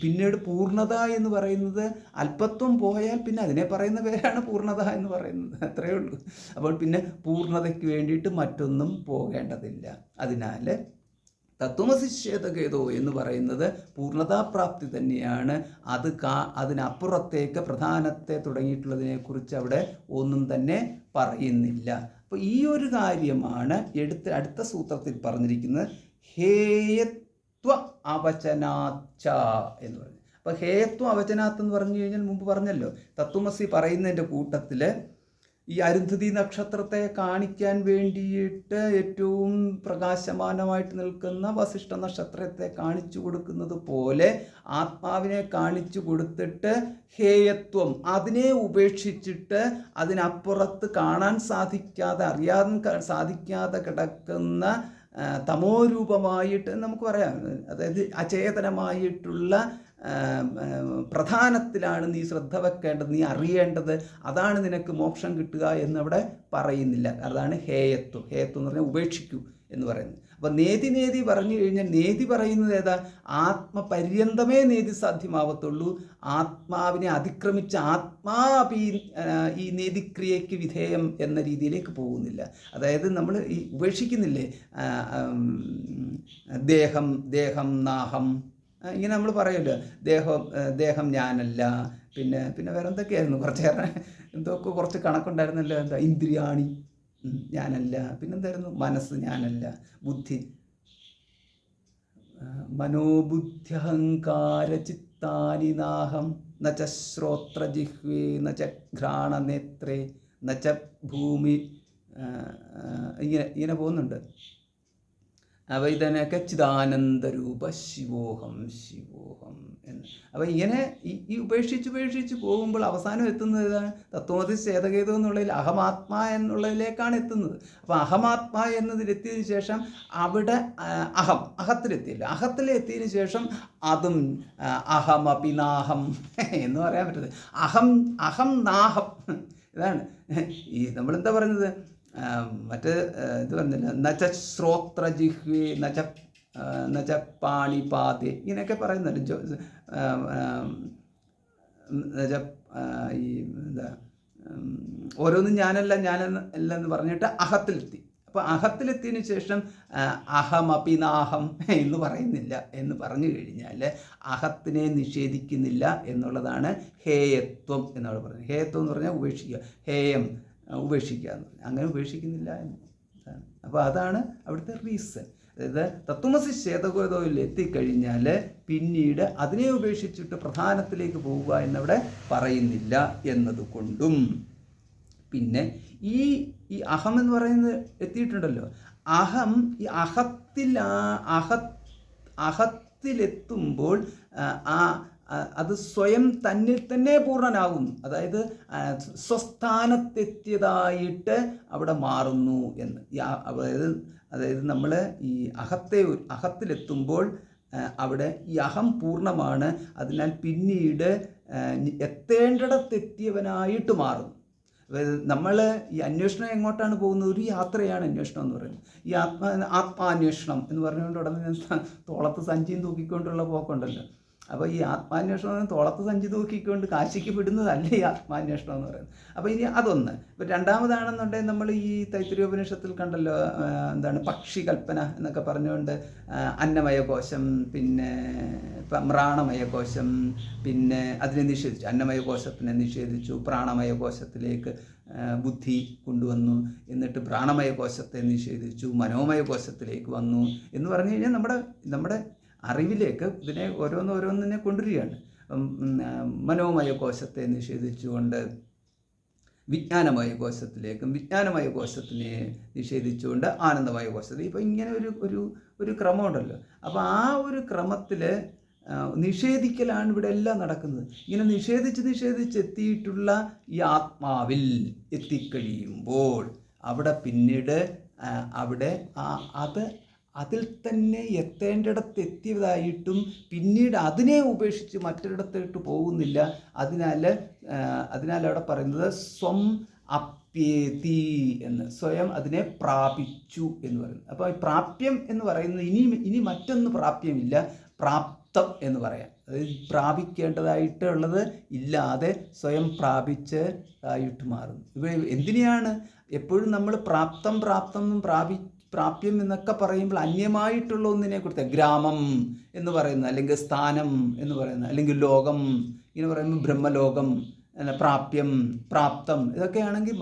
[SPEAKER 1] പിന്നീട് പൂർണ്ണത എന്ന് പറയുന്നത്, അല്പത്വം പോയാൽ പിന്നെ അതിനെ പറയുന്ന പേരാണ് പൂർണ്ണത എന്ന് പറയുന്നത്. അത്രയേ ഉള്ളൂ. അപ്പോൾ പിന്നെ പൂർണ്ണതയ്ക്ക് വേണ്ടിയിട്ട് മറ്റൊന്നും പോകേണ്ടതില്ല. അതിനാൽ തത്വമസി ശ്വേതകേതോ എന്ന് പറയുന്നത് പൂർണ്ണതാപ്രാപ്തി തന്നെയാണ്. അതിനപ്പുറത്തേക്ക് പ്രധാനത്തെ തുടങ്ങിയിട്ടുള്ളതിനെക്കുറിച്ച് അവിടെ ഒന്നും തന്നെ പറയുന്നില്ല. അപ്പോൾ ഈ ഒരു കാര്യമാണ് അടുത്ത സൂത്രത്തിൽ പറഞ്ഞിരിക്കുന്നത്. ഹേയത്വ അവചനാച്ച എന്ന് പറഞ്ഞു. അപ്പോൾ ഹേയത്വ അവചനാത്ത് എന്ന് പറഞ്ഞു കഴിഞ്ഞാൽ മുമ്പ് പറഞ്ഞല്ലോ, തത്വമസി പറയുന്നതിൻ്റെ കൂട്ടത്തിൽ ഈ അരുന്ധതി നക്ഷത്രത്തെ കാണിക്കാൻ വേണ്ടിയിട്ട് ഏറ്റവും പ്രകാശമാനമായിട്ട് നിൽക്കുന്ന വസിഷ്ഠ നക്ഷത്രത്തെ കാണിച്ചു കൊടുക്കുന്നത് പോലെ ആത്മാവിനെ കാണിച്ചു കൊടുത്തിട്ട് ഹേയത്വം അതിനെ ഉപേക്ഷിച്ചിട്ട് അതിനപ്പുറത്ത് കാണാൻ സാധിക്കാതെ അറിയാൻ സാധിക്കാതെ കിടക്കുന്ന തമോരൂപമായിട്ട് നമുക്ക് പറയാം. അതായത് അചേതനമായിട്ടുള്ള പ്രധാനത്തിലാണ് നീ ശ്രദ്ധ വെക്കേണ്ടത്, നീ അറിയേണ്ടത്, അതാണ് നിനക്ക് മോക്ഷം കിട്ടുക എന്നവിടെ പറയുന്നില്ല. അതാണ് ഹേയത്വം. ഹേയത്വം എന്ന് പറഞ്ഞാൽ ഉപേക്ഷിക്കൂ എന്ന് പറയുന്നത്. അപ്പോൾ നേതി പറഞ്ഞു കഴിഞ്ഞാൽ നേതി പറയുന്നത് ഏതാ? ആത്മപര്യന്തമേ നേതി സാധ്യമാവത്തുള്ളൂ. ആത്മാവിനെ അതിക്രമിച്ച ആത്മാവി ഈ നേതിക്രിയയ്ക്ക് വിധേയം എന്ന രീതിയിലേക്ക് പോകുന്നില്ല. അതായത് നമ്മൾ ഈ ഉപേക്ഷിക്കുന്നില്ലേ, ദേഹം നാഹം, ഇങ്ങനെ നമ്മൾ പറയുമല്ലോ, ദേഹം ഞാനല്ല, പിന്നെ വേറെ എന്തൊക്കെയായിരുന്നു, കുറച്ച് കണക്കുണ്ടായിരുന്നല്ലോ, എന്താ ഇന്ദ്രിയാണി ഞാനല്ല, പിന്നെന്തായിരുന്നു, മനസ്സ് ഞാനല്ല, ബുദ്ധി, മനോബുദ്ധ്യഹങ്കാര ചിത്താനി നാഹം നച ശ്രോത്ര ജിഹ്വേ നച ഘ്രാണനേത്രേ നച ഭൂമി, ഇങ്ങനെ പോകുന്നുണ്ട്. അപ്പോൾ ഇതിനൊക്കെ ചിദാനന്ദരൂപ ശിവോഹം എന്ന്. അപ്പോൾ ഇങ്ങനെ ഈ ഉപേക്ഷിച്ച് പോകുമ്പോൾ അവസാനം എത്തുന്നത് ഏതാണ്? തത്വമസി ശ്വേതകേതു എന്നുള്ളതിൽ അഹമാത്മാ എന്നുള്ളതിലേക്കാണ് എത്തുന്നത്. അപ്പോൾ അഹമാത്മാ എന്നതിലെത്തിയതിനു ശേഷം അവിടെ അഹത്തിലെത്തിയില്ല. അഹത്തിലെത്തിയതിനു ശേഷം അതും അഹമപിനാഹം എന്ന് പറയാൻ പറ്റുന്നത്. അഹം നാഹം, ഇതാണ് ഈ നമ്മളെന്താ പറയുന്നത്, മറ്റേ ഇത് പറഞ്ഞില്ല, നച ശ്രോത്ര ജിഹ്വേ നച പാണിപാതേ, ഇങ്ങനെയൊക്കെ പറയുന്നുണ്ട്. ഈ എന്താ ഓരോന്നും ഞാനല്ലെന്ന് പറഞ്ഞിട്ട് അഹത്തിലെത്തി. അപ്പോൾ അഹത്തിലെത്തിയതിന് ശേഷം അഹമപിനാഹം എന്ന് പറയുന്നില്ല എന്ന് പറഞ്ഞു കഴിഞ്ഞാൽ അഹത്തിനെ നിഷേധിക്കുന്നില്ല എന്നുള്ളതാണ് ഹേയത്വം എന്നോട് പറഞ്ഞത്. ഹേയത്വം എന്ന് പറഞ്ഞാൽ ഉപേക്ഷിക്കുക, ഹേയം ഉപേക്ഷിക്കുക എന്ന് പറഞ്ഞാൽ അങ്ങനെ ഉപേക്ഷിക്കുന്നില്ല എന്ന്. അപ്പോൾ അതാണ് അവിടുത്തെ റീസൺ. അതായത് തത്വമസി ശ്വേതകേതുവിൽ എത്തിക്കഴിഞ്ഞാൽ പിന്നീട് അതിനെ ഉപേക്ഷിച്ചിട്ട് പ്രധാനത്തിലേക്ക് പോവുക എന്നവിടെ പറയുന്നില്ല എന്നതുകൊണ്ടും, പിന്നെ ഈ അഹം എന്ന് പറയുന്നത് എത്തിയിട്ടുണ്ടല്ലോ, അഹം ഈ അഹത്തിലെത്തുമ്പോൾ അത് സ്വയം തന്നിൽ തന്നെ പൂർണ്ണനാകുന്നു. അതായത് സ്വസ്ഥാനത്തെത്തിയതായിട്ട് അവിടെ മാറുന്നു എന്ന്. അതായത് നമ്മൾ ഈ അഹത്തിലെത്തുമ്പോൾ അവിടെ ഈ അഹം പൂർണ്ണമാണ്. അതിനാൽ പിന്നീട് എത്തേണ്ടിടത്തെത്തിയവനായിട്ട് മാറുന്നു. അതായത് നമ്മൾ ഈ അന്വേഷണം എങ്ങോട്ടാണ് പോകുന്നത്? ഒരു യാത്രയാണ് അന്വേഷണം എന്ന് പറയുന്നത്. ഈ ആത്മാന്വേഷണം എന്ന് പറഞ്ഞുകൊണ്ട് ഉടനെ തോളത്ത് സഞ്ചിയും തൂക്കിക്കൊണ്ടുള്ള പോക്കുണ്ടല്ലോ, അപ്പോൾ ഈ ആത്മാന്വേഷണം എന്ന് തോളത്ത് സഞ്ചി തൂക്കിക്കൊണ്ട് കാശിക്ക് വിടുന്നതല്ല ഈ ആത്മാന്വേഷണം എന്ന് പറയുന്നത്. അപ്പോൾ ഇനി അതൊന്ന്. ഇപ്പോൾ രണ്ടാമതാണെന്നുണ്ടെങ്കിൽ നമ്മൾ ഈ തൈത്തിരീയോപനിഷത്തിൽ കണ്ടല്ലോ, എന്താണ് പക്ഷി കൽപ്പന എന്നൊക്കെ പറഞ്ഞുകൊണ്ട് അന്നമയ കോശം, പിന്നെ പ്രാണമയ കോശം, പിന്നെ അതിനെ നിഷേധിച്ചു, അന്നമയ കോശത്തിനെ നിഷേധിച്ചു, പ്രാണമയ കോശത്തിലേക്ക് ബുദ്ധി കൊണ്ടുവന്നു, എന്നിട്ട് പ്രാണമയ കോശത്തെ നിഷേധിച്ചു, മനോമയ കോശത്തിലേക്ക് വന്നു എന്ന് പറഞ്ഞു കഴിഞ്ഞാൽ നമ്മുടെ അറിവിലേക്ക് ഇതിനെ ഓരോന്നിനെ കൊണ്ടുവരികയാണ്. മനോമയ കോശത്തെ നിഷേധിച്ചുകൊണ്ട് വിജ്ഞാനമയ കോശത്തിലേക്കും, വിജ്ഞാനമയ കോശത്തിനെ നിഷേധിച്ചുകൊണ്ട് ആനന്ദമയ കോശത്തിൽ. ഇപ്പം ഇങ്ങനെ ഒരു ക്രമമുണ്ടല്ലോ. അപ്പോൾ ആ ഒരു ക്രമത്തിൽ നിഷേധിക്കലാണ് ഇവിടെ എല്ലാം നടക്കുന്നത്. ഇങ്ങനെ നിഷേധിച്ചെത്തിയിട്ടുള്ള ഈ ആത്മാവിൽ എത്തിക്കഴിയുമ്പോൾ അവിടെ പിന്നീട് അതിൽ തന്നെ എത്തേണ്ടിടത്ത് എത്തിയതായിട്ടും പിന്നീട് അതിനെ ഉപേക്ഷിച്ച് മറ്റൊരിടത്തോട്ട് പോകുന്നില്ല. അതിനാൽ അവിടെ പറയുന്നത് സ്വം അപ്യേതി എന്ന്, സ്വയം അതിനെ പ്രാപിച്ചു എന്ന് പറയുന്നു. അപ്പോൾ ഈ പ്രാപ്യം എന്ന് പറയുന്നത് ഇനി മറ്റൊന്ന് പ്രാപ്യമില്ല, പ്രാപ്തം എന്ന് പറയാം. അതായത് പ്രാപിക്കേണ്ടതായിട്ടുള്ളത് ഇല്ലാതെ സ്വയം പ്രാപിച്ചതായിട്ട് മാറുന്നു. ഇപ്പോൾ എന്തിനെയാണ് എപ്പോഴും നമ്മൾ പ്രാപ്തം പ്രാപ്യം എന്നൊക്കെ പറയുമ്പോൾ അന്യമായിട്ടുള്ള ഒന്നിനെ കുറിച്ച്, ഗ്രാമം എന്ന് പറയുന്നത്, അല്ലെങ്കിൽ സ്ഥാനം എന്ന് പറയുന്നത്, അല്ലെങ്കിൽ ലോകം ഇങ്ങനെ പറയുമ്പോൾ ബ്രഹ്മലോകം, പ്രാപ്യം, പ്രാപ്തം, ഇതൊക്കെയാണെങ്കിൽ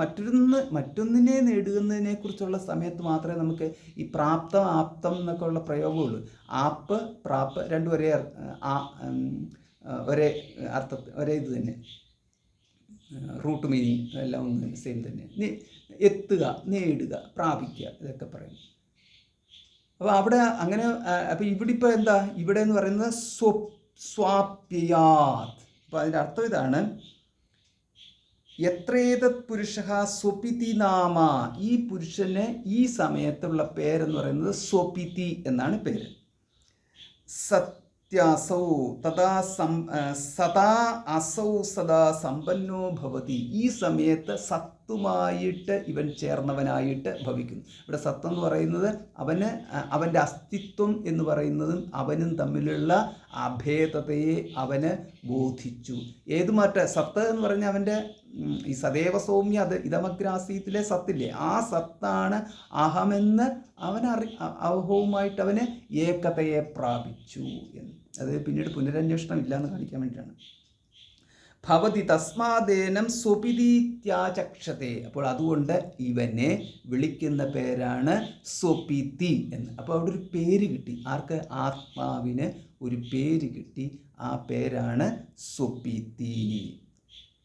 [SPEAKER 1] മറ്റൊന്നിനെ നേടുന്നതിനെ കുറിച്ചുള്ള സമയത്ത് മാത്രമേ നമുക്ക് ഈ പ്രാപ്തം ആപ്തം എന്നൊക്കെ ഉള്ള പ്രയോഗമുള്ളൂ. ആപ്പ് പ്രാപ്പ് രണ്ടും ഒരേ അർത്ഥത്തിൽ, ഒരേ ഇത് തന്നെ, റൂട്ട് മീനിങ് എല്ലാം ഒന്ന് സെയിം തന്നെ. എത്തുക, നേടുക, പ്രാപിക്കുക, ഇതൊക്കെ പറയുന്നു. അപ്പോൾ അവിടെ അങ്ങനെ. അപ്പോൾ ഇപ്പോൾ എന്താ ഇവിടെ എന്ന് പറയുന്നത് സ്വാപ്യാത്. അപ്പോൾ അതിൻ്റെ അർത്ഥം ഇതാണ്, എത്രേതത് പുരുഷ സ്വപിതി നാമ, ഈ പുരുഷന് ഈ സമയത്തുള്ള പേരെന്ന് പറയുന്നത് സ്വപിതി എന്നാണ് പേര്. സത്യാസൗ സദാ അസൗ സദാ സമ്പന്നോ ഭവതി, ഈ സമയത്ത് സത്തുമായിട്ട് ഇവൻ ചേർന്നവനായിട്ട് ഭവിക്കുന്നു. ഇവിടെ സത്ത് എന്ന് പറയുന്നത് അവൻ്റെ അസ്തിത്വം എന്ന് പറയുന്നതും അവനും തമ്മിലുള്ള അഭേദതയെ അവന് ബോധിച്ചു. സത്ത് എന്ന് പറഞ്ഞാൽ അവൻ്റെ ഈ സദേവ സൗമ്യ, അത് ഇതമഗ്രാസീത്തിലെ സത്തില്ലേ, ആ സത്താണ് അഹമെന്ന് അഹവുമായിട്ട് അവന് ഏകതയെ പ്രാപിച്ചു എന്ന്. അത് പിന്നീട് പുനരന്വേഷണം ഇല്ലയെന്ന് കാണിക്കാൻ വേണ്ടിയിട്ടാണ്. ഭവതി തസ്മാദേനം സ്വപിതീത്യാചക്ഷതേ, അപ്പോൾ അതുകൊണ്ട് ഇവനെ വിളിക്കുന്ന പേരാണ് സ്വപിതി എന്ന്. അപ്പോൾ അവിടെ ഒരു പേര് കിട്ടി. ആർക്ക്? ആത്മാവിന് ഒരു പേര് കിട്ടി. ആ പേരാണ് സ്വപിതി.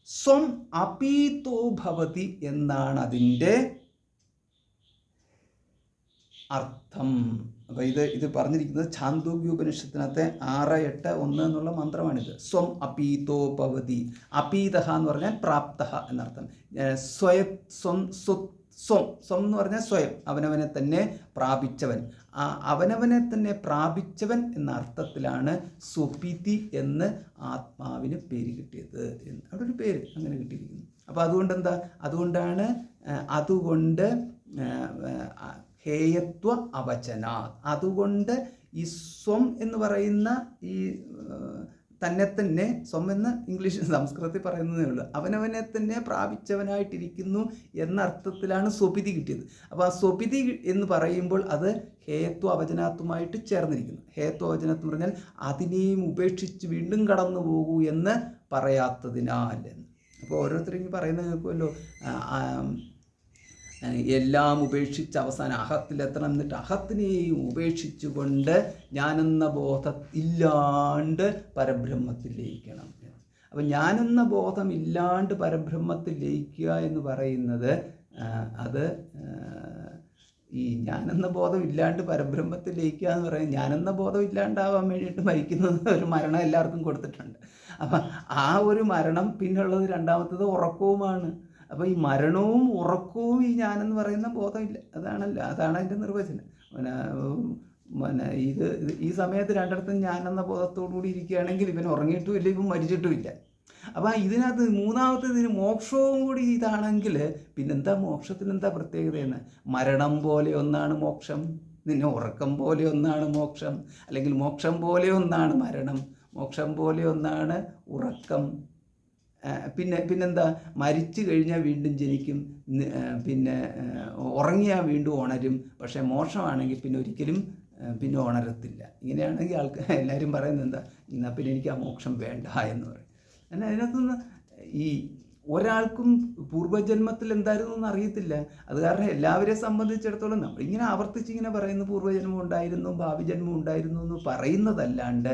[SPEAKER 1] സ്വം അപീതോ ഭവതി എന്നാണ് അതിൻ്റെ അർത്ഥം. അപ്പോൾ ഇത് പറഞ്ഞിരിക്കുന്നത് ഛാന്ദോഗ്യോപനിഷത്തിനകത്തെ 6:8:1 എന്നുള്ള മന്ത്രമാണിത്. സ്വം അപീതോ ഭവതി. അപീത എന്ന് പറഞ്ഞാൽ പ്രാപ്ത എന്നർത്ഥം. സ്വം എന്ന് പറഞ്ഞാൽ സ്വയം, അവനവനെ തന്നെ പ്രാപിച്ചവൻ. അവനവനെ തന്നെ പ്രാപിച്ചവൻ എന്ന അർത്ഥത്തിലാണ് സ്വപിതി എന്ന് ആത്മാവിന് പേര് കിട്ടിയത് എന്ന്. അവിടെ ഒരു പേര് അങ്ങനെ കിട്ടിയിരിക്കുന്നു. അപ്പോൾ അതുകൊണ്ടാണ് ഹേയത്വ അവചന. അതുകൊണ്ട് ഈ സ്വം എന്ന് പറയുന്ന ഈ തന്നെ സ്വം എന്ന് ഇംഗ്ലീഷ് സംസ്കൃതത്തിൽ പറയുന്നതേ ഉള്ളൂ. അവനവനെ തന്നെ പ്രാപിച്ചവനായിട്ടിരിക്കുന്നു എന്ന അർത്ഥത്തിലാണ് സ്വപിതി കിട്ടിയത്. അപ്പോൾ ആ സ്വപിതി എന്ന് പറയുമ്പോൾ അത് ഹേത്വ അവചനാത്വമായിട്ട് ചേർന്നിരിക്കുന്നു. ഹേത്വ അവചനത്വം പറഞ്ഞാൽ അതിനെയും ഉപേക്ഷിച്ച് വീണ്ടും കടന്നു പോകൂ എന്ന് പറയാത്തതിനാൽ. അപ്പോൾ ഓരോരുത്തരും പറയുന്നത് കേൾക്കുമല്ലോ, എല്ലാം ഉപേക്ഷിച്ച് അവസാനം അഹത്തിലെത്തണം, എന്നിട്ട് അഹത്തിനെയും ഉപേക്ഷിച്ചുകൊണ്ട് ഞാനെന്ന ബോധം ഇല്ലാണ്ട് പരബ്രഹ്മത്തിൽ ലയിക്കണം. അപ്പം ഞാനെന്ന ബോധം ഇല്ലാണ്ട് പരബ്രഹ്മത്തിൽ ലയിക്കുക എന്ന് പറയുന്നത് അത് ഈ ഞാനെന്ന ബോധം ഇല്ലാണ്ട് പരബ്രഹ്മത്തിൽ ലയിക്കുക എന്ന് പറയുന്നത്, ഞാനെന്ന ബോധം ഇല്ലാണ്ടാവാൻ വേണ്ടിയിട്ട് മരിക്കുന്നത് ഒരു മരണം എല്ലാവർക്കും കൊടുത്തിട്ടുണ്ട്. അപ്പം ആ ഒരു മരണം, പിന്നുള്ളത് രണ്ടാമത്തത് ഉറക്കവുമാണ്. അപ്പോൾ ഈ മരണവും ഉറക്കവും ഈ ഞാനെന്ന് പറയുന്ന ബോധമില്ല, അതാണ് അതിൻ്റെ നിർവചനം. ഈ സമയത്ത് രണ്ടിടത്തും ഞാനെന്ന ബോധത്തോടുകൂടി ഇരിക്കുകയാണെങ്കിൽ ഇവൻ ഉറങ്ങിയിട്ടുമില്ല, ഇവൻ മരിച്ചിട്ടുമില്ല. അപ്പോൾ ഇതിനകത്ത് മൂന്നാമത്തേതിന് മോക്ഷവും കൂടി ഇതാണെങ്കിൽ പിന്നെന്താ മോക്ഷത്തിനെന്താ പ്രത്യേകതയെന്ന്? മരണം പോലെ ഒന്നാണ് മോക്ഷം, നിന്നെ ഉറക്കം പോലെ ഒന്നാണ് മോക്ഷം, അല്ലെങ്കിൽ മോക്ഷം പോലെ ഒന്നാണ് മരണം. മോക്ഷം പോലെ ഒന്നാണ് ഉറക്കം. പിന്നെന്താ, മരിച്ചു കഴിഞ്ഞാൽ വീണ്ടും ജനിക്കും, പിന്നെ ഉറങ്ങിയാൽ വീണ്ടും ഉണരും. പക്ഷേ മോക്ഷമാണെങ്കിൽ പിന്നെ ഒരിക്കലും പിന്നെ ഉണരത്തില്ല. ഇങ്ങനെയാണെങ്കിൽ എല്ലാവരും പറയുന്നത് എന്താ, എന്നാൽ പിന്നെ എനിക്ക് ആ മോക്ഷം വേണ്ട എന്ന് പറയും. എന്നാൽ അതിനകത്തുനിന്ന് ഈ ഒരാൾക്കും പൂർവ്വജന്മത്തിൽ എന്തായിരുന്നു എന്ന് അറിയത്തില്ല. അത് കാരണം എല്ലാവരെയും സംബന്ധിച്ചിടത്തോളം നമ്മളിങ്ങനെ ആവർത്തിച്ചിങ്ങനെ പറയുന്നു പൂർവ്വജന്മം ഉണ്ടായിരുന്നു, ഭാവി ജന്മം ഉണ്ടായിരുന്നു എന്ന് പറയുന്നതല്ലാണ്ട്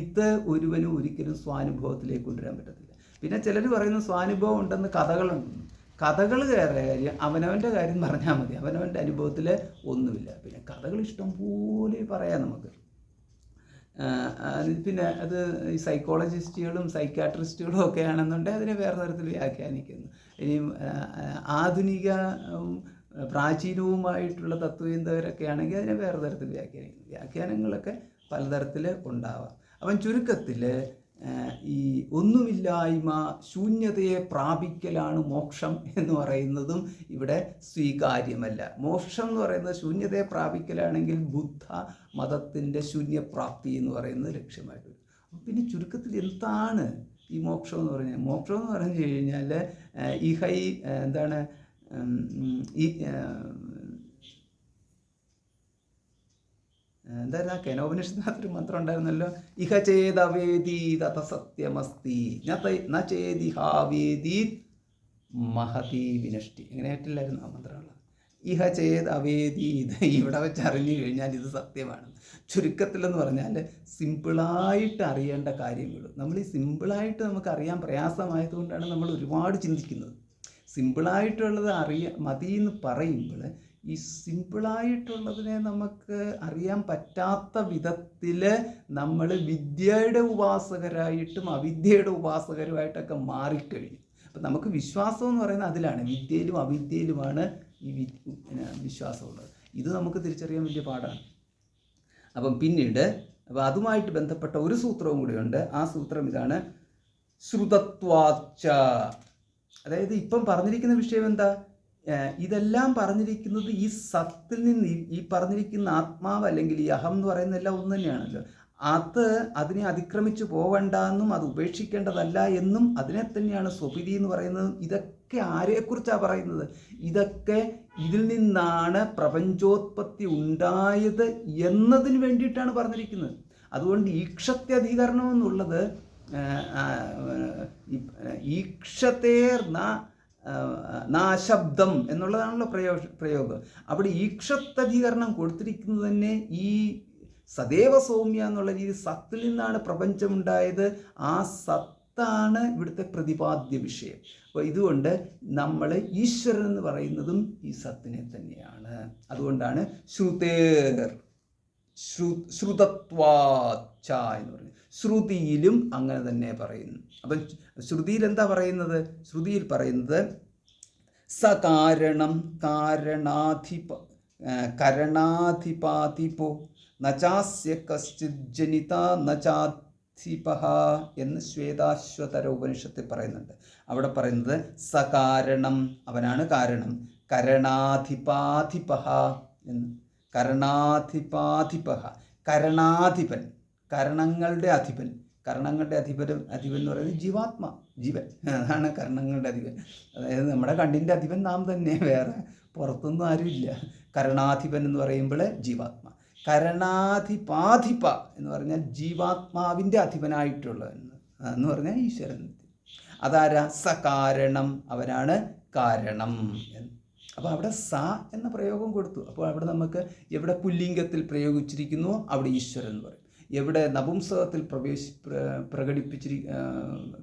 [SPEAKER 1] ഇത് ഒരുവനും ഒരിക്കലും സ്വാനുഭവത്തിലേക്ക് കൊണ്ടുവരാൻ പറ്റത്തില്ല. പിന്നെ ചിലർ പറയുന്നു സ്വാനുഭവം ഉണ്ടെന്ന്, കഥകളുണ്ടെന്ന്. കഥകൾ കയറിയ കാര്യം അവനവൻ്റെ കാര്യം പറഞ്ഞാൽ മതി, അവനവൻ്റെ അനുഭവത്തിൽ ഒന്നുമില്ല. പിന്നെ കഥകൾ ഇഷ്ടം പോലെ പറയാം നമുക്ക്. പിന്നെ അത് ഈ സൈക്കോളജിസ്റ്റുകളും സൈക്കാട്രിസ്റ്റുകളും ഒക്കെ ആണെന്നുണ്ടെങ്കിൽ അതിനെ വേറെ തരത്തിൽ വ്യാഖ്യാനിക്കുന്നു. ഇനിയും ആധുനിക പ്രാചീനവുമായിട്ടുള്ള തത്വചിന്തകരൊക്കെ ആണെങ്കിൽ അതിനെ വേറെ തരത്തിൽ വ്യാഖ്യാനിക്കുന്നു. വ്യാഖ്യാനങ്ങളൊക്കെ പലതരത്തിൽ ഉണ്ടാവാം. അവൻ ചുരുക്കത്തിൽ ഈ ഒന്നുമില്ലായ്മ, ശൂന്യതയെ പ്രാപിക്കലാണ് മോക്ഷം എന്ന് പറയുന്നതും ഇവിടെ സ്വീകാര്യമല്ല. മോക്ഷം എന്ന് പറയുന്നത് ശൂന്യതയെ പ്രാപിക്കലാണെങ്കിൽ ബുദ്ധ മതത്തിൻ്റെ ശൂന്യപ്രാപ്തി എന്ന് പറയുന്നത് ലക്ഷ്യമായിട്ട് വരും. പിന്നെ ചുരുക്കത്തിൽ എന്താണ് ഈ മോക്ഷം എന്ന് പറഞ്ഞാൽ? മോക്ഷം എന്ന് പറഞ്ഞു കഴിഞ്ഞാൽ എന്താണ് ഈ എന്തായിരുന്നു ആ കേനോപനിഷത്തിനകത്തൊരു മന്ത്രം ഉണ്ടായിരുന്നല്ലോ, ഇഹ ചേതവേദി തഥ സത്യമസ്തി ന ചേതിഹാവേദി മഹതി വിനഷ്ടി. എങ്ങനെയായിട്ടില്ലായിരുന്നു ആ മന്ത്രമുള്ളത്? ഇഹ ചേത് അവേദീത്, ഇവിടെ വെച്ച് അറിഞ്ഞു കഴിഞ്ഞാൽ ഇത് സത്യമാണ്. ചുരുക്കത്തിലെന്ന് പറഞ്ഞാൽ സിമ്പിളായിട്ട് അറിയേണ്ട കാര്യങ്ങൾ. നമ്മൾ ഈ സിമ്പിളായിട്ട് നമുക്ക് അറിയാൻ പ്രയാസമായതുകൊണ്ടാണ് നമ്മൾ ഒരുപാട് ചിന്തിക്കുന്നത്. സിമ്പിളായിട്ടുള്ളത് മതി എന്ന് പറയുമ്പോൾ ഈ സിമ്പിളായിട്ടുള്ളതിനെ നമുക്ക് അറിയാൻ പറ്റാത്ത വിധത്തിൽ നമ്മൾ വിദ്യയുടെ ഉപാസകരായിട്ടും അവിദ്യയുടെ ഉപാസകരുമായിട്ടൊക്കെ മാറിക്കഴിഞ്ഞു. അപ്പം നമുക്ക് വിശ്വാസം എന്ന് പറയുന്നത് അതിലാണ്, വിദ്യയിലും അവിദ്യയിലുമാണ് ഈ വിശ്വാസമുള്ളത്. ഇത് നമുക്ക് തിരിച്ചറിയാൻ വലിയ പാടാണ്. അപ്പം പിന്നീട് അതുമായിട്ട് ബന്ധപ്പെട്ട ഒരു സൂത്രവും കൂടിയുണ്ട്. ആ സൂത്രം ഇതാണ്, ശ്രുതത്വാച്ച. അതായത് ഇപ്പം പറഞ്ഞിരിക്കുന്ന വിഷയം എന്താ? ഇതെല്ലാം പറഞ്ഞിരിക്കുന്നത് ഈ സത്തിൽ നിന്ന്, ഈ പറഞ്ഞിരിക്കുന്ന ആത്മാവ് അല്ലെങ്കിൽ ഈ അഹം എന്ന് പറയുന്ന എല്ലാം ഒന്ന് തന്നെയാണല്ലോ. അതിനെ അതിക്രമിച്ചു പോവണ്ടെന്നും അത് ഉപേക്ഷിക്കേണ്ടതല്ല എന്നും അതിനെ തന്നെയാണ് സ്വപിതി എന്ന് പറയുന്നത്. ഇതൊക്കെ ആരെക്കുറിച്ചാണ് പറയുന്നത്? ഇതൊക്കെ ഇതിൽ നിന്നാണ് പ്രപഞ്ചോത്പത്തി ഉണ്ടായത് എന്നതിന് വേണ്ടിയിട്ടാണ് പറഞ്ഞിരിക്കുന്നത്. അതുകൊണ്ട് ഈക്ഷത്യധികരണം എന്നുള്ളത് ഈക്ഷത്തേർന്ന നാശബ്ദം എന്നുള്ളതാണല്ലോ പ്രയോഗം. അവിടെ ഈക്ഷത്തധികരണം കൊടുത്തിരിക്കുന്നത് തന്നെ ഈ സദേവ സൗമ്യ എന്നുള്ള രീതി, സത്തിൽ നിന്നാണ് പ്രപഞ്ചമുണ്ടായത്. ആ സത്താണ് ഇവിടുത്തെ പ്രതിപാദ്യ വിഷയം. അപ്പോൾ ഇതുകൊണ്ട് നമ്മൾ ഈശ്വരൻ എന്ന് പറയുന്നതും ഈ സത്തിനെ തന്നെയാണ്. അതുകൊണ്ടാണ് ശ്രുതത്വാച്ച എന്ന് പറയുന്നത്. ശ്രുതിയിലും അങ്ങനെ തന്നെ പറയുന്നു. അപ്പം ശ്രുതിയിൽ എന്താ പറയുന്നത്? ശ്രുതിയിൽ പറയുന്നത് സകാരണം കരണാധിപാതിപോ നചാസ്യ കശ്ചിത് ജനിത നചാധിപഃ എന്ന് ശ്വേതാശ്വതര ഉപനിഷത്തിൽ പറയുന്നുണ്ട്. അവിടെ പറയുന്നത് സകാരണം, അവനാണ് കാരണം, കരണാധിപാധിപഃ എന്ന്. കരണാധിപാധിപഃ, കരണാധിപൻ, കരണങ്ങളുടെ അധിപൻ. കരണങ്ങളുടെ അധിപൻ എന്ന് പറയുന്നത് ജീവാത്മ, ജീവൻ. അതാണ് കരണങ്ങളുടെ അധിപൻ. അതായത് നമ്മുടെ കണ്ണിൻ്റെ അധിപൻ നാം തന്നെ, വേറെ പുറത്തൊന്നും ആരുമില്ല. കരണാധിപൻ എന്ന് പറയുമ്പോൾ ജീവാത്മ. കരണാധിപാധിപ എന്ന് പറഞ്ഞാൽ ജീവാത്മാവിൻ്റെ അധിപനായിട്ടുള്ളവൻ എന്ന് പറഞ്ഞാൽ ഈശ്വരൻ. അതാരാ? സകാരണം, അവനാണ് കാരണം എന്ന്. അപ്പോൾ അവിടെ സ എന്ന പ്രയോഗം കൊടുത്തു. അപ്പോൾ അവിടെ നമുക്ക് എവിടെ പുല്ലിംഗത്തിൽ പ്രയോഗിച്ചിരിക്കുന്നു അവിടെ ഈശ്വരൻ എന്ന് പറയും. എവിടെ നപുംസകത്തിൽ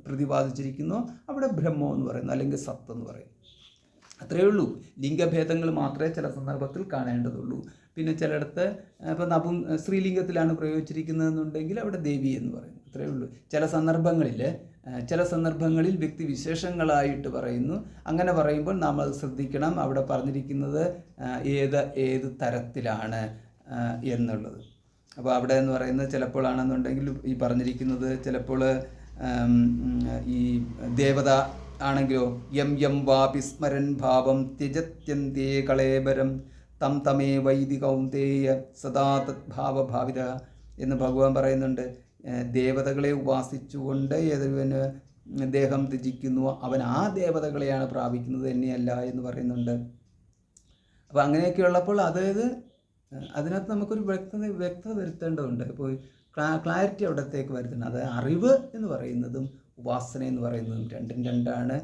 [SPEAKER 1] പ്രതിപാദിച്ചിരിക്കുന്നു അവിടെ ബ്രഹ്മം എന്ന് പറയുന്നു, അല്ലെങ്കിൽ സത്ത് എന്ന് പറയും. അത്രയേ ഉള്ളൂ. ലിംഗഭേദങ്ങൾ മാത്രമേ ചില സന്ദർഭത്തിൽ കാണേണ്ടതുള്ളൂ. പിന്നെ ചിലയിടത്ത് ഇപ്പോൾ സ്ത്രീലിംഗത്തിലാണ് പ്രയോഗിച്ചിരിക്കുന്നതെന്നുണ്ടെങ്കിൽ അവിടെ ദേവി എന്ന് പറയും. അത്രയേ ഉള്ളൂ. ചില സന്ദർഭങ്ങളിൽ വ്യക്തിവിശേഷങ്ങളായിട്ട് പറയുന്നു. അങ്ങനെ പറയുമ്പോൾ നാം അത് ശ്രദ്ധിക്കണം, അവിടെ പറഞ്ഞിരിക്കുന്നത് ഏത് തരത്തിലാണ് എന്നുള്ളത്. അപ്പോൾ അവിടെ എന്ന് പറയുന്നത് ചിലപ്പോഴാണെന്നുണ്ടെങ്കിൽ ഈ പറഞ്ഞിരിക്കുന്നത് ചിലപ്പോൾ ഈ ദേവത ആണെങ്കിലോ യം വാപി സ്മരൻ ഭാവം ത്യജത്യന്തേ കളേബരം തം തമേ വൈദി കൗന്ദേയ സദാ തദ്ഭാവഭാവിത എന്ന് ഭഗവാൻ പറയുന്നുണ്ട്. ദേവതകളെ ഉപാസിച്ചുകൊണ്ട് ഏതൊരുവന് ദേഹം ത്യജിക്കുന്നു അവൻ ആ ദേവതകളെയാണ് പ്രാപിക്കുന്നത് തന്നെയല്ല എന്ന് പറയുന്നുണ്ട്. അപ്പോൾ അങ്ങനെയൊക്കെ ഉള്ളപ്പോൾ അതായത് അതിനകത്ത് നമുക്കൊരു വ്യക്തത വരുത്തേണ്ടതുണ്ട്. ഇപ്പോൾ ക്ലാരിറ്റി അവിടത്തേക്ക് വരുത്തണം. അത് അറിവ് എന്ന് പറയുന്നതും ഉപാസന എന്ന് പറയുന്നതും രണ്ടും രണ്ടാണ്.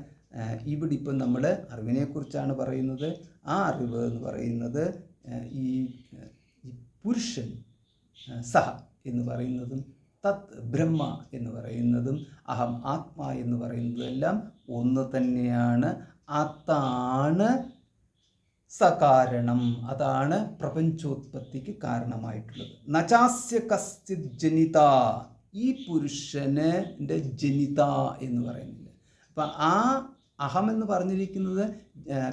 [SPEAKER 1] ഇവിടെ ഇപ്പം നമ്മൾ അറിവിനെക്കുറിച്ചാണ് പറയുന്നത്. ആ അറിവ് എന്ന് പറയുന്നത് ഈ പുരുഷൻ സഹ എന്ന് പറയുന്നതും തത് ബ്രഹ്മ എന്ന് പറയുന്നതും അഹം ആത്മാ എന്ന് പറയുന്നതും എല്ലാം ഒന്ന് തന്നെയാണ്. അതാണ് സകാരണം, അതാണ് പ്രപഞ്ചോത്പത്തിക്ക് കാരണമായിട്ടുള്ളത്. നചാസ്യ കശ്ചിത് ജനിത, ഈ പുരുഷൻ്റെ ജനിത എന്ന് പറയുന്നില്ല. അപ്പം ആ അഹം എന്ന് പറഞ്ഞിരിക്കുന്നത്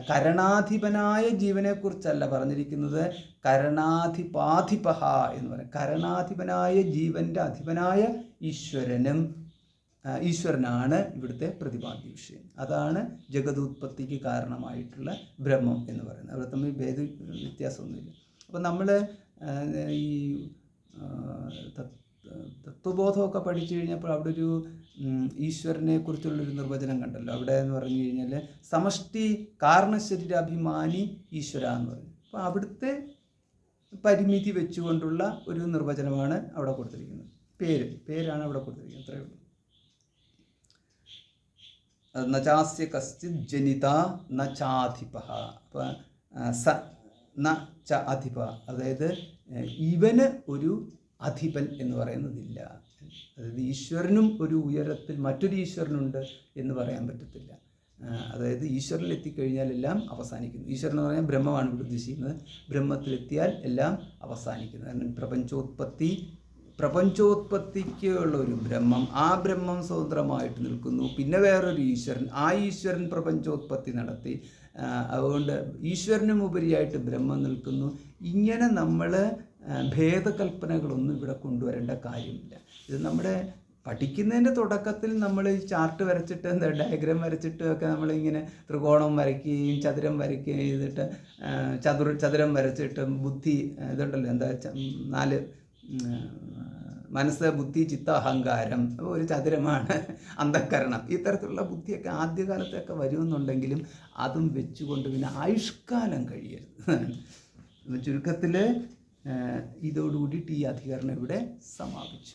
[SPEAKER 1] കരണാധിപനായ ജീവനെക്കുറിച്ചല്ല പറഞ്ഞിരിക്കുന്നത്, കരണാധിപാധിപഹ എന്ന് പറയും. കരണാധിപനായ ജീവൻ്റെ അധിപനായ ഈശ്വരനാണ് ഇവിടുത്തെ പ്രതിപാദ്യ വിഷയം. അതാണ് ജഗതുത്പത്തിക്ക് കാരണമായിട്ടുള്ള ബ്രഹ്മം എന്ന് പറയുന്നത്. അവിടെ തമ്മിൽ വ്യത്യാസമൊന്നുമില്ല. അപ്പോൾ നമ്മൾ ഈ തത്വബോധമൊക്കെ പഠിച്ചു കഴിഞ്ഞപ്പോൾ അവിടെ ഒരു ഈശ്വരനെ കുറിച്ചുള്ളൊരു നിർവചനം കണ്ടല്ലോ. അവിടെ എന്ന് പറഞ്ഞു കഴിഞ്ഞാൽ സമഷ്ടി കാരണശരീരാഭിമാനി ഈശ്വര എന്ന് പറഞ്ഞു. അപ്പോൾ അവിടുത്തെ പരിമിതി വെച്ചുകൊണ്ടുള്ള ഒരു നിർവചനമാണ് അവിടെ കൊടുത്തിരിക്കുന്നത്. പേരാണ് അവിടെ കൊടുത്തിരിക്കുന്നത്. അത്രയേ ഉള്ളൂ. നചാസ്യ കശ്ചിത് ജനിത നചാധിപ. അപ്പോൾ സ ന ച അധിപ, അതായത് ഇവന് ഒരു അധിപൻ എന്ന് പറയുന്നതില്ല. അതായത് ഈശ്വരനും ഒരു ഉയരത്തിൽ മറ്റൊരു ഈശ്വരനുണ്ട് എന്ന് പറയാൻ പറ്റത്തില്ല. അതായത് ഈശ്വരനിൽ എത്തിക്കഴിഞ്ഞാൽ എല്ലാം അവസാനിക്കുന്നു. ഈശ്വരൻ എന്ന് പറഞ്ഞാൽ ബ്രഹ്മമാണ് ഇവിടെ ഉദ്ദേശിക്കുന്നത്. ബ്രഹ്മത്തിലെത്തിയാൽ എല്ലാം അവസാനിക്കുന്നു. കാരണം പ്രപഞ്ചോത്പത്തിക്ക് ഉള്ള ഒരു ബ്രഹ്മം, ആ ബ്രഹ്മം സ്വതന്ത്രമായിട്ട് നിൽക്കുന്നു. പിന്നെ വേറൊരു ഈശ്വരൻ, ആ ഈശ്വരൻ പ്രപഞ്ചോത്പത്തി നടത്തി. അതുകൊണ്ട് ഈശ്വരനും ഉപരിയായിട്ട് ബ്രഹ്മം നിൽക്കുന്നു. ഇങ്ങനെ നമ്മൾ ഭേദകൽപ്പനകളൊന്നും ഇവിടെ കൊണ്ടുവരേണ്ട കാര്യമില്ല. ഇത് നമ്മുടെ പഠിക്കുന്നതിൻ്റെ തുടക്കത്തിൽ നമ്മൾ ഈ ചാർട്ട് വരച്ചിട്ട് ഡയഗ്രാം വരച്ചിട്ട് ഒക്കെ നമ്മളിങ്ങനെ ത്രികോണം വരയ്ക്കുകയും ചതുരം വരയ്ക്കുകയും ചെയ്തിട്ട് ചതുരം വരച്ചിട്ട് ബുദ്ധി ഇതുണ്ടല്ലോ, എന്താ 4 മനസ്സ്, ബുദ്ധി, ചിത്ത, അഹങ്കാരം, ഒരു ചതുരമാണ് അന്ധക്കരണം. ഈ തരത്തിലുള്ള ബുദ്ധിയൊക്കെ ആദ്യകാലത്തൊക്കെ വരുമെന്നുണ്ടെങ്കിലും അതും വെച്ചുകൊണ്ട് പിന്നെ ആയുഷ്കാലം കഴിയരുത്. ചുരുക്കത്തിൽ ഇതോടുകൂടിയിട്ട് ഈ അധികരണം ഇവിടെ സമാപിച്ചു.